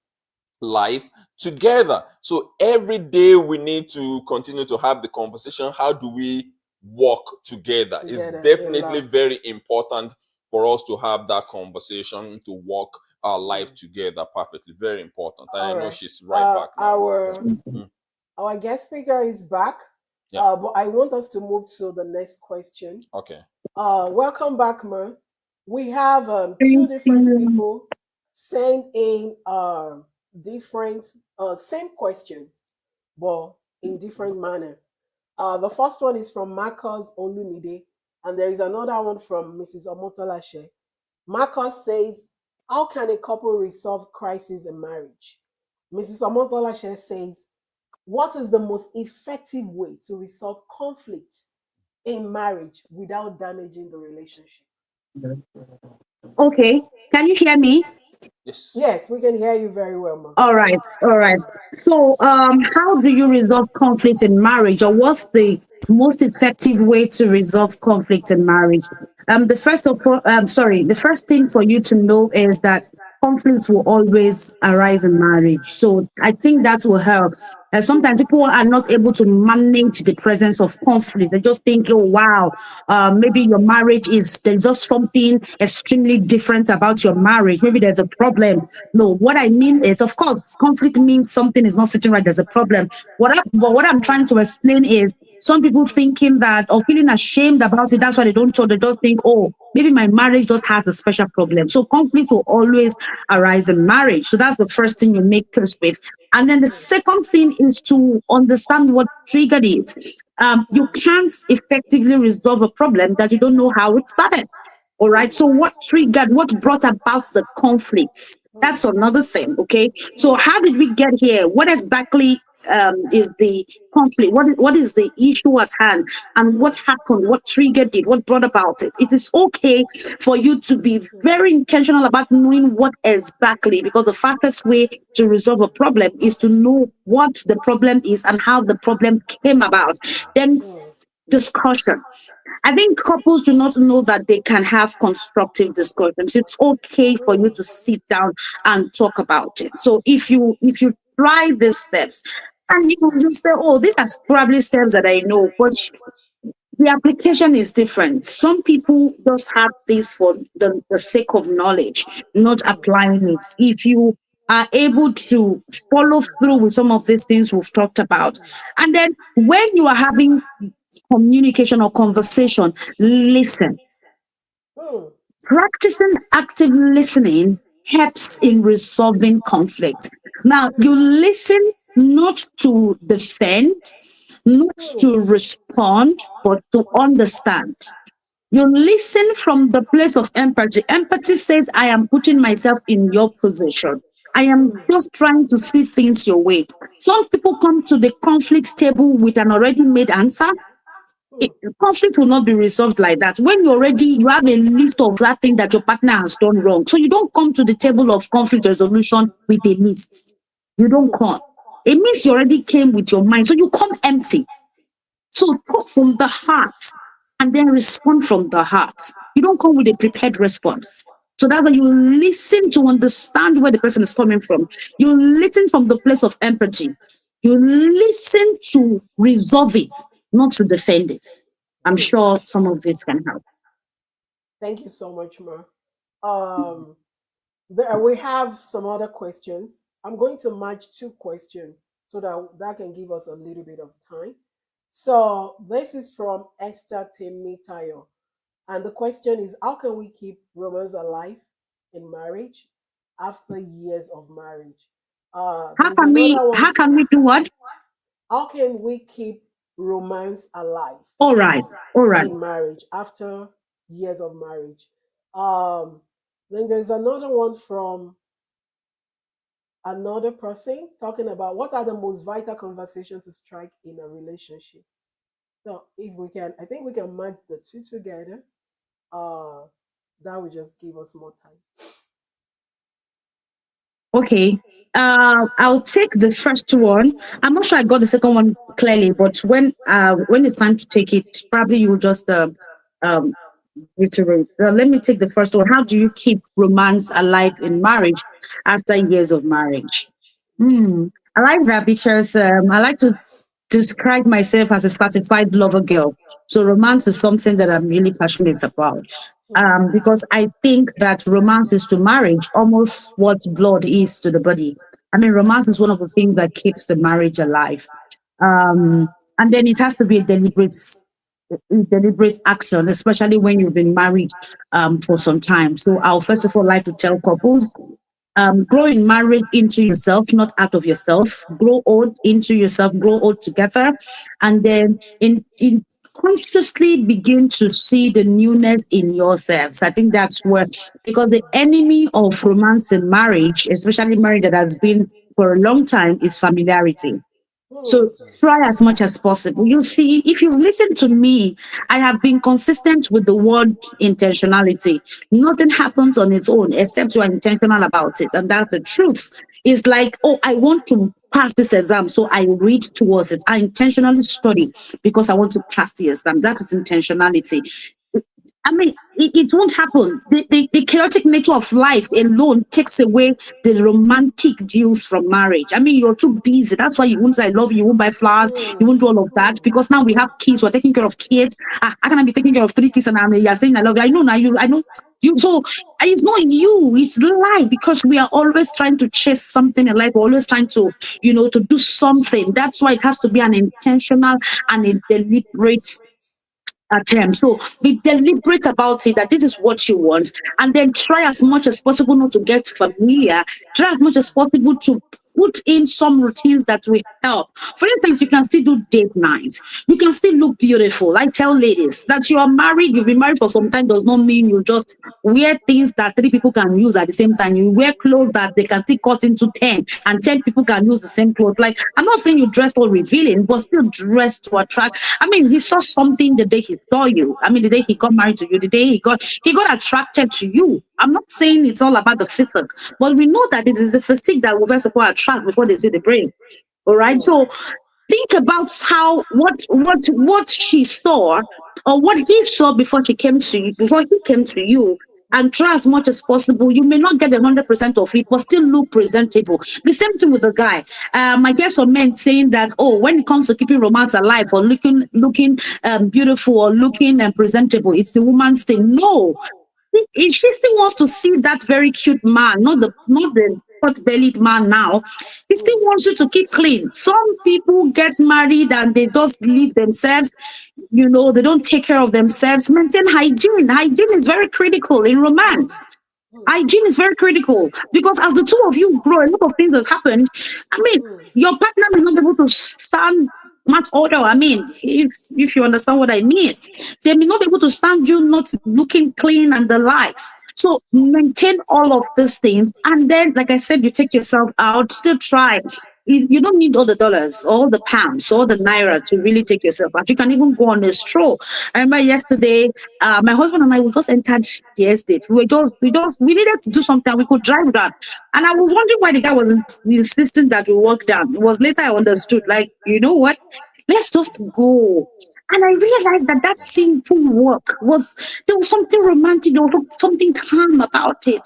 life together. So every day we need to continue to have the conversation. How do we work together? It's definitely very important for us to have that conversation, to work our life together perfectly. Very important. And I know she's right back now. Our guest speaker is back. But I want us to move to the next question. Okay. Welcome back, Ma. We have two different people saying different same questions, but in different manner. The first one is from Marcus Olumide, and there is another one from Mrs. Omotolashe. Marcus says, how can a couple resolve crisis in marriage? Mrs. Omotolashe says, what is the most effective way to resolve conflict in marriage without damaging the relationship? Okay, can you hear me? Yes, we can hear you very well, Ma. All right. So, how do you resolve conflict in marriage, or what's the most effective way to resolve conflict in marriage? The first thing for you to know is that conflicts will always arise in marriage. So I think that will help. Sometimes people are not able to manage the presence of conflict. They just think, oh, wow, maybe your marriage there's just something extremely different about your marriage. Maybe there's a problem. No, what I mean is, of course, conflict means something is not sitting right. There's a problem. What I'm trying to explain is, some people thinking that or feeling ashamed about it, that's why they don't talk. They just think, oh, maybe my marriage just has a special problem. So conflict will always arise in marriage. So that's the first thing you make peace with. And then the second thing is to understand what triggered it. You can't effectively resolve a problem that you don't know how it started. All right. So what brought about the conflicts? That's another thing. Okay. So how did we get here? What exactly is the conflict? What is the issue at hand? And what happened? What triggered it? What brought about it? It is okay for you to be very intentional about knowing what exactly, because the fastest way to resolve a problem is to know what the problem is and how the problem came about. Then discussion. I think couples do not know that they can have constructive discussions. It's okay for you to sit down and talk about it. So if you try these steps, and you say, oh, these are probably steps that I know, but the application is different. Some people just have this for the sake of knowledge, not applying it. If you are able to follow through with some of these things we've talked about, and then when you are having communication or conversation, listen. Practicing active listening helps in resolving conflict. Now, you listen not to defend, not to respond, but to understand. You listen from the place of empathy. Empathy says, I am putting myself in your position. I am Mm, just trying to see things your way. Some people come to the conflict table with an already made answer. mm, Conflict will not be resolved like that. When you have a list of that thing that your partner has done wrong. So you don't come to the table of conflict resolution with a list. You don't mm, come. It means you already came with your mind. So you come empty. So talk from the heart and then respond from the heart. You don't come with a prepared response. So that's why you listen to understand where the person is coming from. You listen from the place of empathy. You listen to resolve it, not to defend it. I'm mm. sure some of this can help. Thank you so much, Ma. Um, we have some other questions. I'm going to match two questions so that that can give us a little bit of time. So this is from Esther Temitayo. And the question is, how can we keep romance alive in marriage after years of marriage? There's another one. How can we do what? How can we keep romance alive All right. All right. in marriage after years of marriage? Um, then there's another one from another person talking about what are the most vital conversations to strike in a relationship. So if we can, I think we can match the two together. Uh, that would just give us more time. Okay. I'll take the first one. I'm not sure I got the second one clearly, but when it's time to take it, probably you will just um reiterate. Let me take the first one. How do you keep romance alive in marriage after years of marriage? Hmm. I like that because I like to describe myself as a certified lover girl. So romance is something that I'm really passionate about. Hmm. Because I think that romance is to marriage almost what blood is to the body. I mean, romance is one of the things that keeps the marriage alive. And then it has to be a deliberate action, especially when you've been married for some time. So I'll first of all like to tell couples, grow in marriage into yourself, not out of yourself. Grow old into yourself, grow old together, and then in consciously begin to see the newness in yourselves. I think that's where, because the enemy of romance in marriage, especially marriage that has been for a long time, is familiarity. Hmm. So try as much as possible. You see, if you listen to me, I have been consistent with the word intentionality. Nothing happens on its own except you are intentional about it. And that's the truth. It's like, oh, I want to pass this exam. So I read towards it. I intentionally study because I want to pass the exam. That is intentionality. I mean, it won't happen. The chaotic nature of life alone takes away the romantic views from marriage. I mean, you're too busy. That's why you won't say, I love you, you won't buy flowers, you won't do all of that. Because now we have kids, we're taking care of kids. How can I be taking care of three kids and you're saying, I love you? I know now I know you. So it's not you, it's life because we are always trying to chase something in life. We're always trying to do something. That's why it has to be an intentional and a deliberate attempt. So be deliberate about it that this is what you want, and then try as much as possible not to get familiar. Try as much as possible to put in some routines that will help. For instance, you can still do date nights. You can still look beautiful. I tell ladies that you are married, you've been married for some time does not mean you just wear things that three people can use at the same time. You wear clothes that they can still cut into 10 and 10 people can use the same clothes. Like, I'm not saying you dress all revealing, but still dress to attract. I mean, he saw something the day he saw you. I mean, the day he got married to you, the day he got attracted to you. I'm not saying it's all about the physical, but we know that it is the physique that will first of all attract before they see the brain. All right. Hmm. So think about how what she saw or what he saw before he came to you, and try as much as possible. You may not get 100% of it, but still look presentable. The same thing with the guy. I hear some men saying that, oh, when it comes to keeping romance alive or looking beautiful or looking presentable, it's the woman's thing. No, she still wants to see that very cute man, not the pot-bellied man now. He still wants you to keep clean. Some people get married and they just leave themselves. They don't take care of themselves. Maintain hygiene. Hygiene is very critical in Hmm. romance. Hygiene is very critical because as the two of you grow, a lot of things has happened. I mean, Hmm. your partner may not be able to stand. much older. I mean, if you understand what I mean, they may not be able to stand you not looking clean and the likes. So maintain all of these things, and then, like I said, you take yourself out. Still try. You don't need all the dollars, all the pounds, all the naira to really take yourself out. You can even go on a stroll. I remember yesterday, my husband and I, we just entered the estate. We needed to do something. We could drive down, and I was wondering why the guy was insisting that we walk down. It was later I understood. Like, you know what? Let's just go. And I realized that that simple walk was, there was something romantic, there was something calm about it.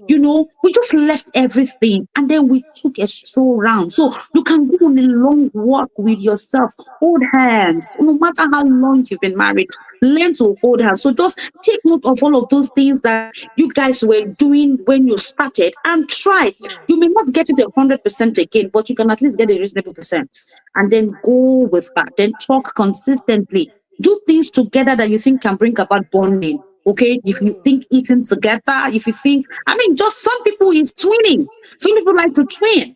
You Mm, know, we just left everything and then we took a stroll round. So you can go on a long walk with yourself, hold hands, no matter how long you've been married, learn to hold hands. So just take note of all of those things that you guys were doing when you started and try. mm, You may not get it 100% again, but you can at least get a reasonable percent, and then go with that. Then talk consistently. Do things together that you think can bring about bonding. Okay, if you mm, think eating together, if you think, I mean, just some people is twinning. Some people like to twin.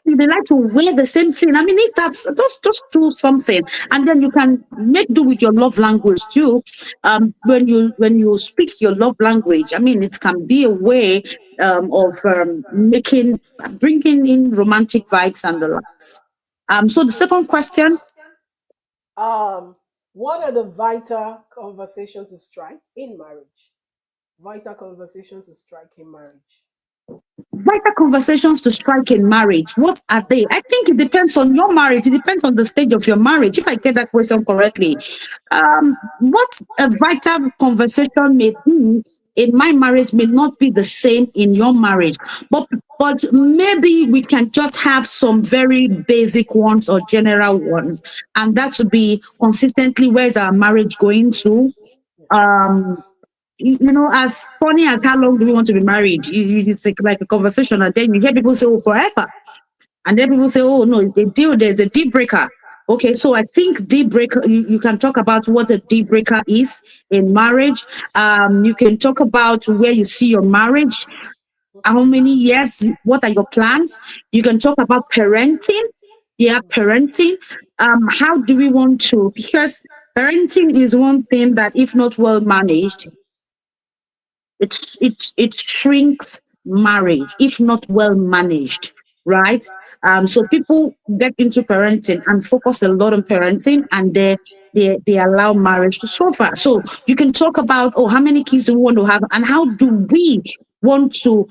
They like to wear the same thing. I mean, if that's just do something, and then you can make do with your love language too. When you speak your love language, I mean, it can be a way of making bringing in romantic vibes and the likes. So the second question, um, what are the vital conversations to strike in marriage? Vital conversations to strike in marriage. vital conversations to strike in marriage. What are they? I think it depends on your marriage. It depends on the stage of your marriage. If I get that question correctly, what a vital conversation may be in my marriage may not be the same in your marriage, but maybe we can just have some very basic ones or general ones, and that would be consistently, where's our marriage going to? Yes. um as funny as how long do we want to be married? It's like a conversation, and then you hear people say, "Oh, forever," and then people say, "Oh, no, there's a deal breaker." Okay, so I think deal breaker. You can talk about what a deal breaker is in marriage. You can talk about where you see your marriage, how many years, what are your plans. You can talk about parenting. Yeah, parenting. How do we want to? Because parenting is one thing that, if not well managed, it shrinks marriage if not well managed, right? So people get into parenting and focus a lot on parenting, and they allow marriage to suffer. So you can talk about, oh, how many kids do we want to have, and how do we want to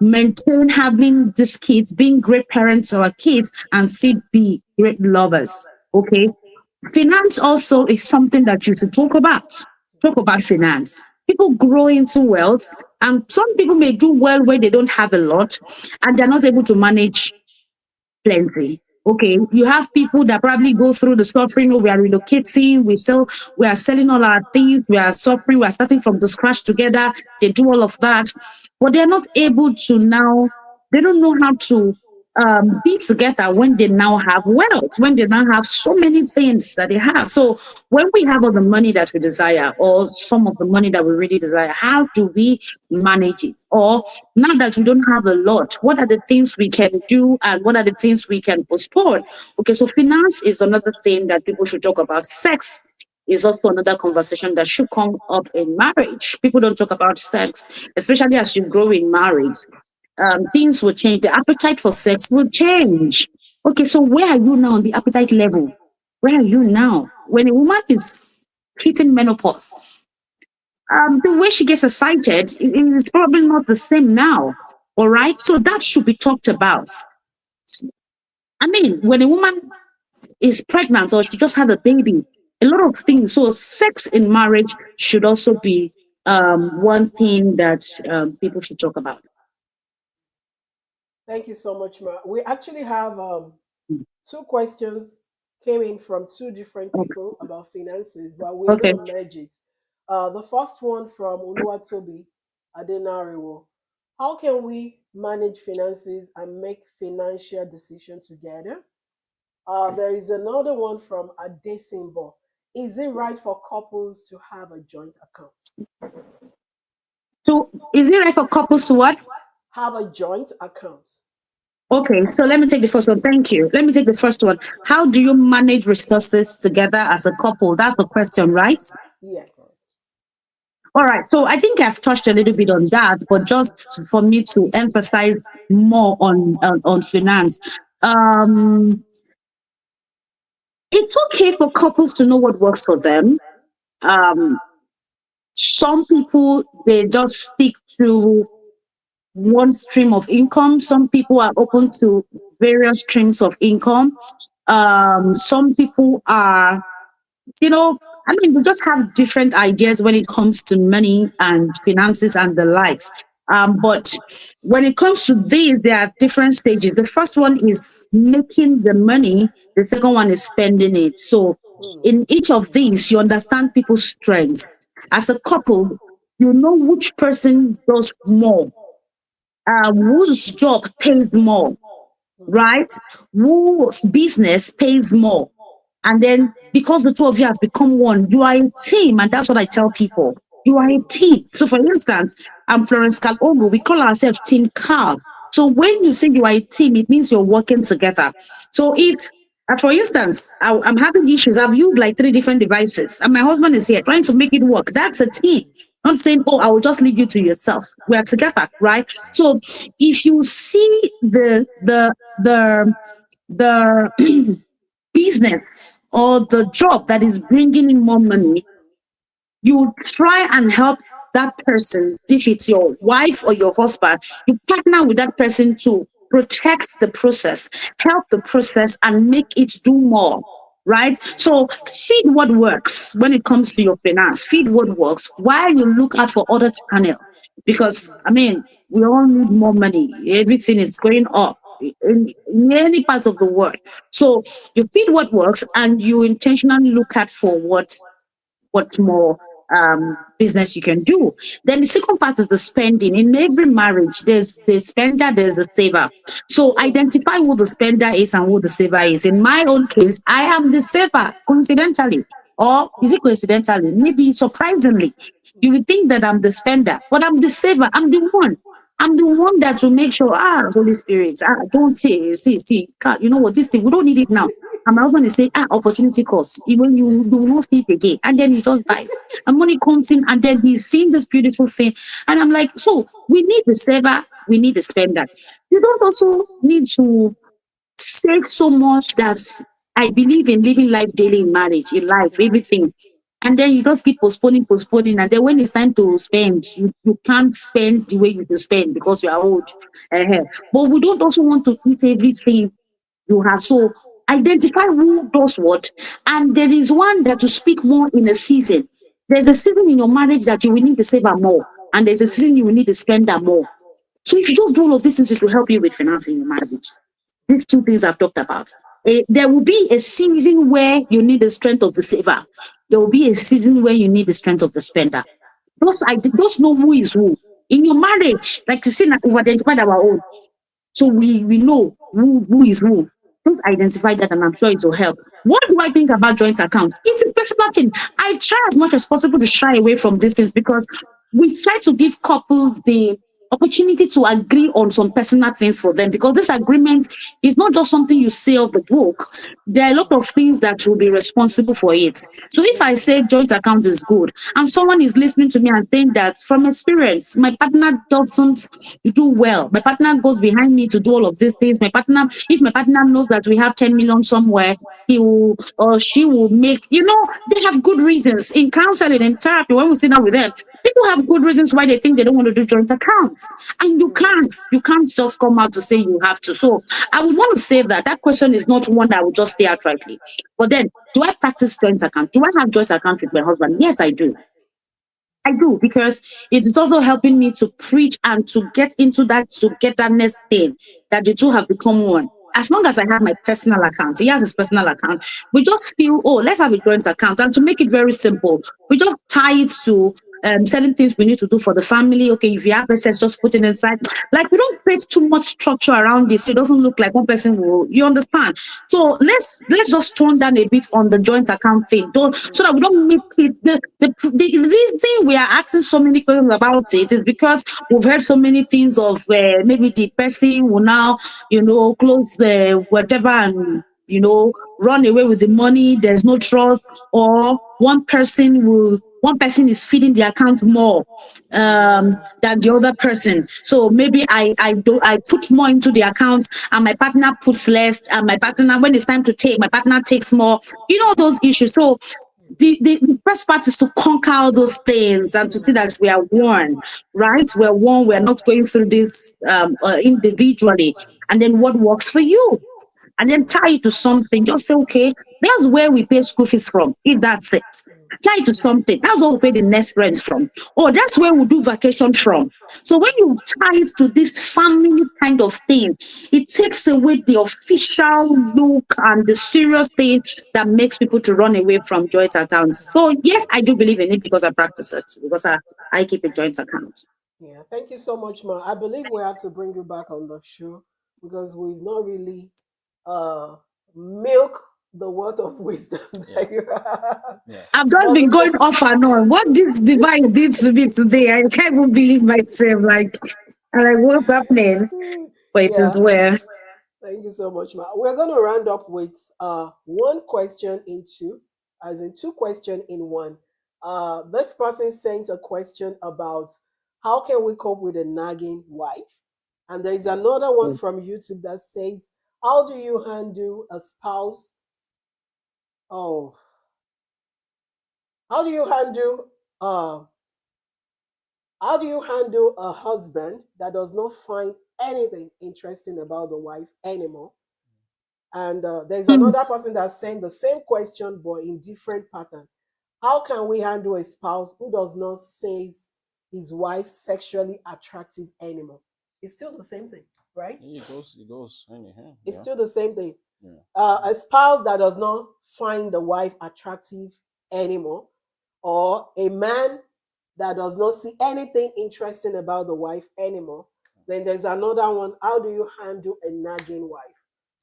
maintain having these kids, being great parents to our kids, and still be great lovers. Okay, finance also is something that you should talk about. Talk about finance. People grow into wealth, and some people may do well where they don't have a lot and they're not able to manage plenty. Okay, you have people that probably go through the suffering. Oh, we are relocating, we are selling all our things, we are suffering, we are starting from the scratch together. They do all of that, but they're not able to now, they don't know how to be together when they now have wealth, when they now have so many things that they have. So when we have all the money that we desire, or some of the money that we really desire, how do we manage it? Or now that we don't have a lot, what are the things we can do and what are the things we can postpone? Okay, so finance is another thing that people should talk about. Sex is also another conversation that should come up in marriage. People don't talk about sex, especially as you grow in marriage. Things will change. The appetite for sex will change. Okay, so where are you now on the appetite level? Where are you now? When a woman is hitting menopause, the way she gets excited is probably not the same now. All right. So that should be talked about. I mean, when a woman is pregnant or she just had a baby, a lot of things. So sex in marriage should also be one thing that people should talk about. Thank you so much, Ma. We actually have two questions came in from two different Okay. people about finances, but we're Okay. going to merge it. The first one from Uluwatobi Adenariwo. How can we manage finances and make financial decisions together? There is another one from Adesimbo. Is it right for couples to have a joint account? So is it right for couples to what? Have a joint account. Okay, so let me take the first one. Thank you. Let me take the first one. How do you manage resources together as a couple? That's the question, right? Yes. All right. So I think I've touched a little bit on that, but just for me to emphasize more on finance. Um, it's okay for couples to know what works for them. Um, some people they just stick to one stream of income. Some people are open to various streams of income. Some people are, you know, I mean, we just have different ideas when it comes to money and finances and the likes. But when it comes to these, there are different stages. The first one is making the money, the second one is spending it. So, Mm. in each of these, you understand people's strengths. As a couple, you know which person does more, whose job pays more, Mm. right? Whose business pays more. And then because the two of you have become one, you are a team. And that's what I tell people. You are a Mm. team. So for instance, I'm Florence Karl-Ogwu. We call ourselves Team Carl. So when you say you are a team, it means you're working together. So if for instance, I'm having issues. I've used like three different devices, and my husband is here trying to make it work. That's a team. Not saying, oh, I will just leave you to yourself. We are together, right? So if you see the business or the job that is bringing in more money, you try and help that person. If it's your wife or your husband, you partner with that person to protect the process, help the process, and make it do more. Right? So feed what works when it comes to your finance. Feed what works while you look out for other channel. Because I mean, we all need more money. Everything is going up in any parts of the world. So you feed what works and you intentionally look at for what more business you can do. Then the second part is the spending. In every marriage, there's the spender, there's the saver. So identify who the spender is and who the saver is. In my own case, I am the saver, coincidentally. Or is it coincidentally? Maybe surprisingly. You would think that I'm the spender, but I'm the saver. I'm the one. I'm the one that will make sure, Holy Spirit, don't say, see, God, you know what, this thing, we don't need it now. And my husband is saying, opportunity cost. Even you will not see it again. And then he just buys. And money comes in, and then he's seeing this beautiful thing. And I'm like, so we need the saver, we need the spender. You don't also need to save so much that I believe in living life daily in marriage, in life, everything. And then you just keep postponing. And then when it's time to spend, you can't spend the way you should spend because you are old. But we don't also want to eat everything you have. So identify who does what. And there is one that you speak more in a season. There's a season in your marriage that you will need to save her more. And there's a season you will need to spend her more. So if you just do all of these things, it will help you with financing your marriage. These two things I've talked about. There will be a season where you need the strength of the saver. There will be a season where you need the strength of the spender. Those know who is who. In your marriage, like you see, we've identified our own. So we know who is who. Just identify that, and I'm sure it will help. What do I think about joint accounts? It's a personal thing. I try as much as possible to shy away from these things because we try to give couples the opportunity to agree on some personal things for them, because this agreement is not just something you say of the book. There are a lot of things that will be responsible for it. So if I say joint account is good and someone is listening to me and saying that from experience my partner doesn't do well, my partner goes behind me to do all of these things, if my partner knows that we have 10 million somewhere, he will or she will make, they have good reasons in counseling and therapy. When we sit down with them, people have good reasons why they think they don't want to do joint accounts, and you can't just come out to say you have to. So I would want to say that question is not one that I would just say outrightly. But then, do I practice joint account? Do I have joint account with my husband? Yes, I do. I do, because it is also helping me to preach and to get into that togetherness thing, that the two have become one. As long as I have my personal account, he has his personal account, we just feel, oh, let's have a joint account. And to make it very simple, we just tie it to certain things we need to do for the family. Okay, if you have assets, just put it inside. Like we don't create too much structure around this, so it doesn't look like one person will. You understand? So let's just tone down a bit on the joint account thing, don't, so that we don't make it. The reason we are asking so many questions about it is because we've heard so many things of maybe the person will now, close the whatever and run away with the money. There's no trust, or one person is feeding the account more Yeah. than the other person. So maybe I put more into the account and my partner puts less, and my partner, when it's time to take, my partner takes more. Those issues. So the first part is to conquer all those things and to see that we are one, right? We're one. We're not going through this individually. And then what works for you? And then tie it to something. Just say, okay, that's where we pay school fees from. If that's it, tie it to something. That's where we pay the next rent from. Or that's where we do vacation from. So when you tie it to this family kind of thing, it takes away the official look and the serious thing that makes people to run away from joint accounts. So yes, I do believe in it because I practice it, because I keep a joint account. Yeah. Thank you so much, Ma. I believe we have to bring you back on the show because we've not really uh milk the word of wisdom that you have. Yeah. I've just But been before, going off and on. What this device did to me today, I can't even believe myself. Like, I'm like, what's happening? But it is yeah, where. thank you so much, Ma. We're gonna round up with one question in two, as in two questions in one. This person sent a question about how can we cope with a nagging wife, and there is another one from YouTube that says, how do you handle a spouse? Oh, how do you handle uh how do you handle a husband that does not find anything interesting about the wife anymore? And there's Mm. another person that's saying the same question but in different pattern. How can we handle a spouse who does not say his wife sexually attractive anymore? It's still the same thing, right? It goes anyhow. It's Yeah. still the same thing. Yeah. A spouse that does not find the wife attractive anymore, or a man that does not see anything interesting about the wife anymore. Then there's another one. How do you handle a nagging wife?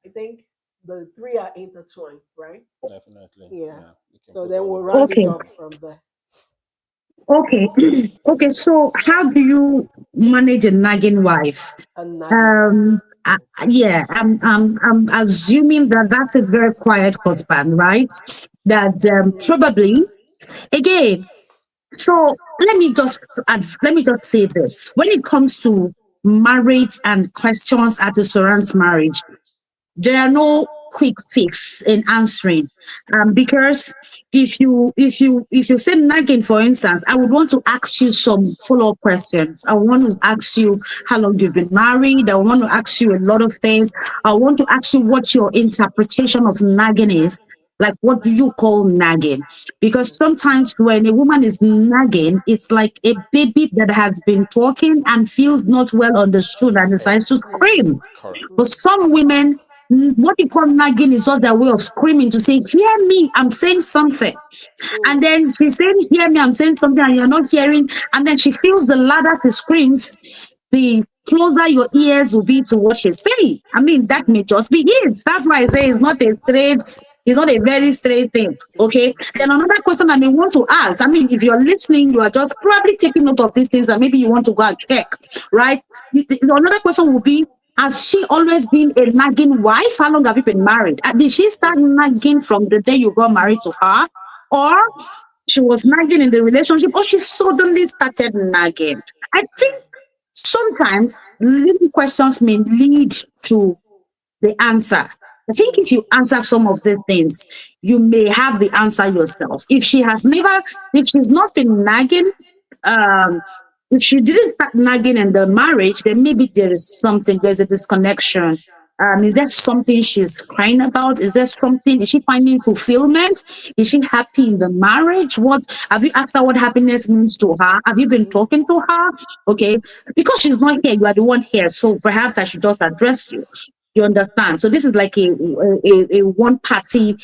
I think the three are intertwined, right? Definitely. Yeah. Yeah. You can So put then all we'll of them round it Okay. up together. from there. Okay. Okay. So, how do you manage a nagging wife? A nagging wife. Yes. Yeah, I'm assuming that that's a very quiet husband, right? That probably, again. So let me just say this: when it comes to marriage and questions as it surrounds marriage, there are no quick fix in answering, because if you say nagging, for instance, I would want to ask you some follow-up questions. I want to ask you how long you've been married. I want to ask you a lot of things. I want to ask you what your interpretation of nagging is. Like, what do you call nagging? Because sometimes when a woman is nagging, it's like a baby that has been talking and feels not well understood and decides to scream. Correct. For some women, what you call nagging is just their way of screaming to say, hear me, I'm saying something. And then she's saying, hear me, I'm saying something, and you're not hearing. And then she feels the louder she screams, the closer your ears will be to what she's saying. I mean, that may just be it. That's why I say it's not a very straight thing. Okay. Then another question I may want to ask. I mean, if you're listening, you are just probably taking note of these things and maybe you want to go and check, right? Another question will be, has she always been a nagging wife? How long have you been married? Did she start nagging from the day you got married to her? Or she was nagging in the relationship, or she suddenly started nagging? I think sometimes little questions may lead to the answer. I think if you answer some of the things, you may have the answer yourself. If she's not been nagging, um, if she didn't start nagging in the marriage, then maybe there's a disconnection. Is there something she's crying about? Is she finding fulfillment? Is she happy in the marriage? What have you asked her what happiness means to her? Have you been talking to her? Okay, because she's not here, you are the one here. So perhaps I should just address you. You understand? So this is like a one party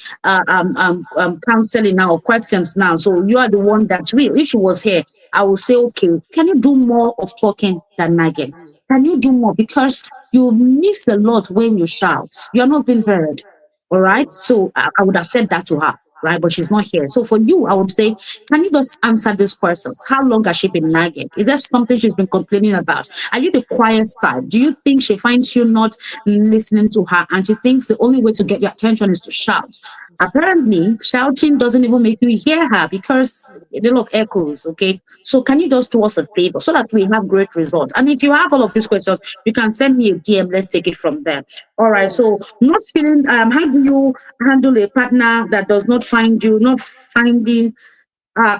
counseling now, or questions now. So you are the one that's real. If she was here, I will say, okay, can you do more of talking than nagging? Can you do more? Because you miss a lot when you shout. You're not being heard. All right. So I would have said that to her, right? But she's not here. So for you, I would say, can you just answer these questions? How long has she been nagging? Is there something she's been complaining about? Are you the quiet type? Do you think she finds you not listening to her and she thinks the only way to get your attention is to shout? Apparently, shouting doesn't even make you hear her because a lot of echoes. Okay. So can you just do us a favor so that we have great results? And if you have all of these questions, you can send me a DM. Let's take it from there. All right. Mm. So not feeling how do you handle a partner that does not find you, not finding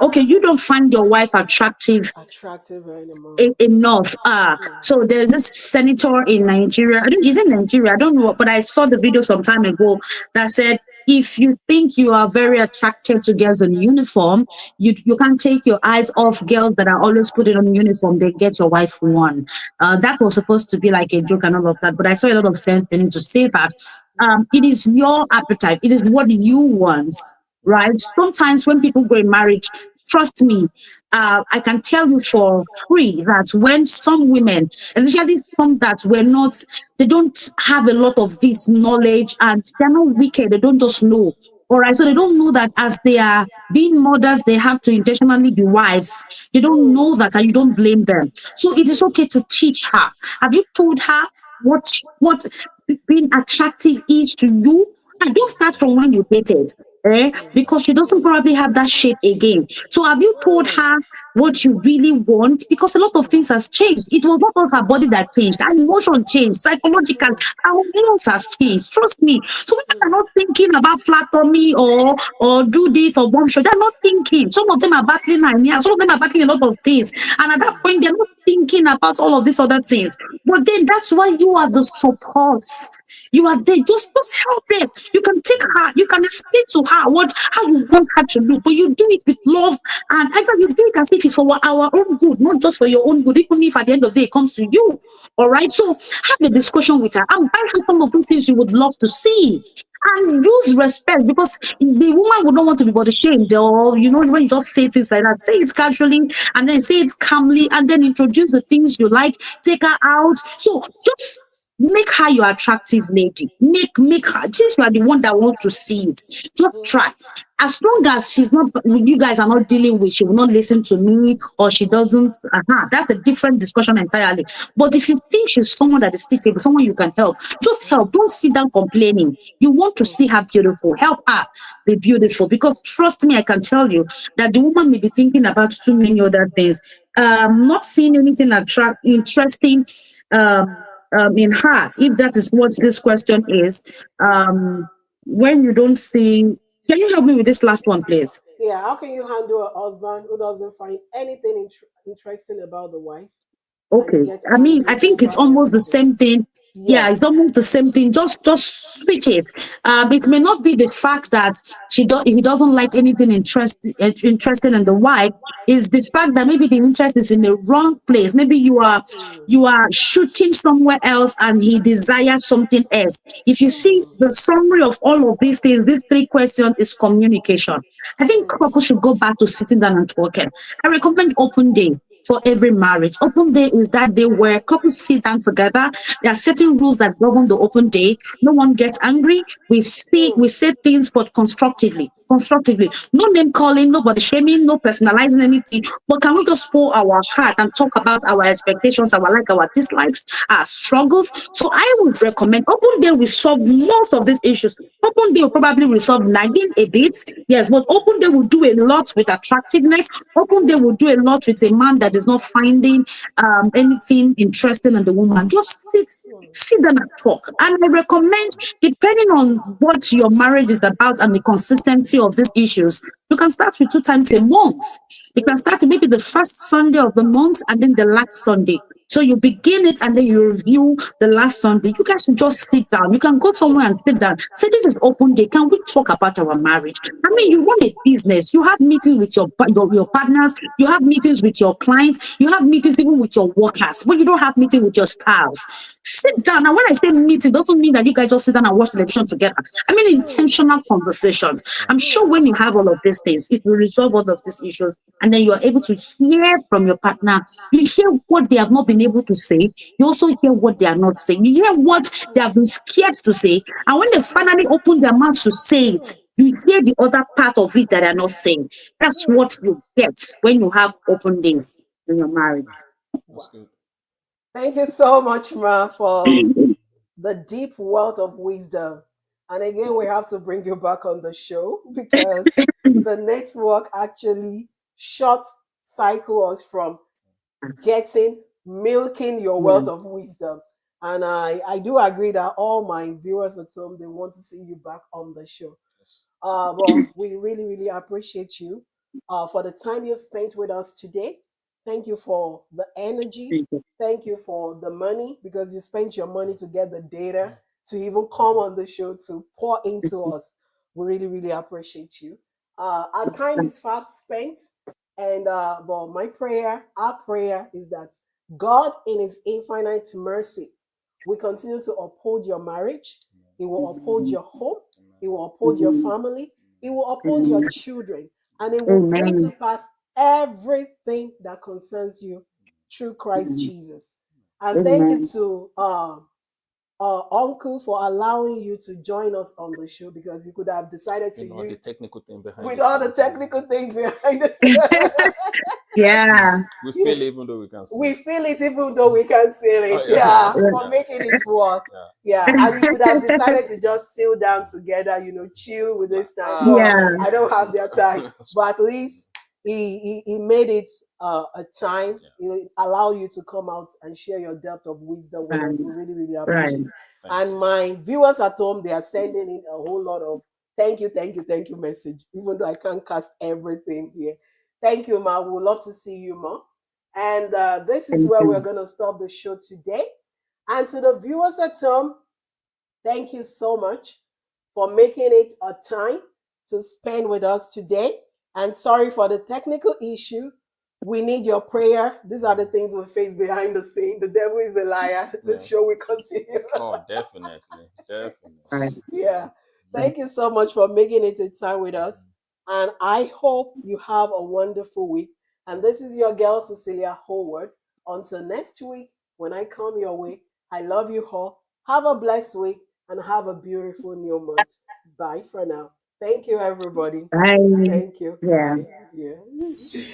okay, you don't find your wife attractive Attractive anymore. enough. Mm. So there's this senator in Nigeria. I don't he's in Nigeria. I don't know, but I saw the video some time ago that said if you think you are very attracted to girls in uniform, you can't take your eyes off girls that are always putting on uniform. They get your wife one. That was supposed to be like a joke and all of that, but I saw a lot of sense in it to say that it is your appetite. It is what you want, right? Sometimes when people go in marriage, trust me, I can tell you for free that when some women, especially some that were not, they don't have a lot of this knowledge and they're not wicked, they don't just know. All right, so they don't know that as they are being mothers, they have to intentionally be wives. They don't Mm. know that, and you don't blame them. So it is okay to teach her. Have you told her what being attractive is to you? And don't start from when you dated, because she doesn't probably have that shape again. So have you told Mm. her what you really want? Because a lot of things has changed. It was not all her body that changed. Her emotion changed. Psychological, our hormones has changed. Trust me. So women are not thinking about flat tummy or do this or bomb shot. They're not thinking. Some of them are battling hernia. Some of them are battling a lot of things. And at that point, they're not thinking about all of these other things. But then that's why you are the support. You are there. Just help them. You can take her. You can explain to her what how you want her to look, but you do it with love and either you do it as if it's for our own good, not just for your own good. Even if at the end of the day it comes to you, all right. So have a discussion with her and buy her some of those things you would love to see. And use respect because the woman would not want to be body shamed or when you just say things like that, say it casually and then say it calmly and then introduce the things you like, take her out. So just make her your attractive lady. Make her since you are the one that wants to see it. Just try. As long as she's not, you guys are not dealing with, she will not listen to me or she doesn't. That's a different discussion entirely. But if you think she's someone that is teachable, someone you can help, just help. Don't sit down complaining. You want to see her beautiful. Help her be beautiful. Because trust me, I can tell you that the woman may be thinking about too many other things. Not seeing anything interesting. In her, if that is what this question is, when you don't see, can you help me with this last one, please? Yeah, how can you handle a husband who doesn't find anything interesting about the wife and he Okay. gets I mean, I angry think it's over almost the everything? same thing. Yeah, it's Yes. almost the same thing. Just switch it. It may not be the fact that he doesn't like anything interesting in the wife. Is the fact that maybe the interest is in the wrong place. Maybe Mm. you are shooting somewhere else and he desires something else. If you see Mm. the summary of all of these things, these three questions is communication. I think Mm. couples should go back to sitting down and talking. I recommend open day for every marriage. Open day is that day where couples sit down together. There are certain rules that govern the open day. No one gets angry. Mm. We say things, but constructively. Constructively. No name calling, nobody shaming, no personalizing anything. But can we just pour our heart and talk about our expectations, our dislikes, our struggles? So I would recommend open day will solve most of these issues. Open day will probably resolve nagging a bit. Yes, but open day will do a lot with attractiveness. Open day will do a lot with a man that is not finding anything interesting in the woman. Just sit down and talk. And I recommend, depending on what your marriage is about and the consistency of these issues, you can start with 2 times a month. You can start with maybe the first Sunday of the month and then the last Sunday. So you begin it and then you review the last Sunday. You guys should just sit down. You can go somewhere and sit down. Say, this is open day. Can we talk about our marriage? I mean, you run a business. You have meetings with your partners. You have meetings with your clients. You have meetings even with your workers. But you don't have meeting with your spouse. Sit down. And when I say meeting, doesn't mean that you guys just sit down and watch television together. I mean intentional conversations. I'm sure when you have all of these things, it will resolve all of these issues. And then you are able to hear from your partner. You hear what they have not been able to say. You also hear what they are not saying. You hear what they have been scared to say. And when they finally open their mouths to say it, you hear the other part of it that they are not saying. That's what you get when you have open dates in your marriage. That's good. Thank you so much, Ma, for the deep wealth of wisdom. And again, we have to bring you back on the show because the network actually short cycle us from milking your Yeah. wealth of wisdom. And I do agree that all my viewers at home, they want to see you back on the show. Yes. Well, we really, really appreciate you for the time you spent with us today. Thank you for the energy. Thank you. Thank you for the money because you spent your money to get the data to even come on the show to pour into us. We really, really appreciate you. Our time is fast spent. And well, our prayer is that God, in His infinite mercy, will continue to uphold your marriage. He will uphold your home. He will uphold your Amen. family. He will uphold your Amen. children. And it will bring to Amen. pass everything that concerns you through Christ Amen. Jesus. And thank you Amen. to Uncle for allowing you to join us on the show because you could have decided to You know, the use technical thing behind with the all the scenes. technical things behind us. Yeah. We feel even though we can see. We feel it even though we can't feel Oh it. yeah. Yeah, for Yeah. making it work. Yeah. Yeah, and you could have decided to just sit down together, chill with this time. But Yeah. I don't have that time. But at least he made it a time. Yeah. He allow you to come out and share your depth of wisdom with Right. us. We really, really Right. appreciate it. Thank And you. my viewers at home, they are sending in a whole lot of thank you message, even though I can't cast everything here. Thank you, Ma. We would love to see you more. And this is Thank where we're you. going to stop the show today. And to the viewers at home, thank you so much for making it a time to spend with us today. And sorry for the technical issue. We need your prayer. These are the things we face behind the scene. The devil is a liar. This Yeah. show will continue. Oh, definitely. Right. Definitely. Yeah. Right. Thank you so much for making it a time with us. And I hope you have a wonderful week. And this is your girl, Cecilia Howard. Until next week, when I come your way, I love you all. Have a blessed week and have a beautiful new month. Bye for now. Thank you, everybody. Bye. Thank you. Yeah. Bye. Yeah.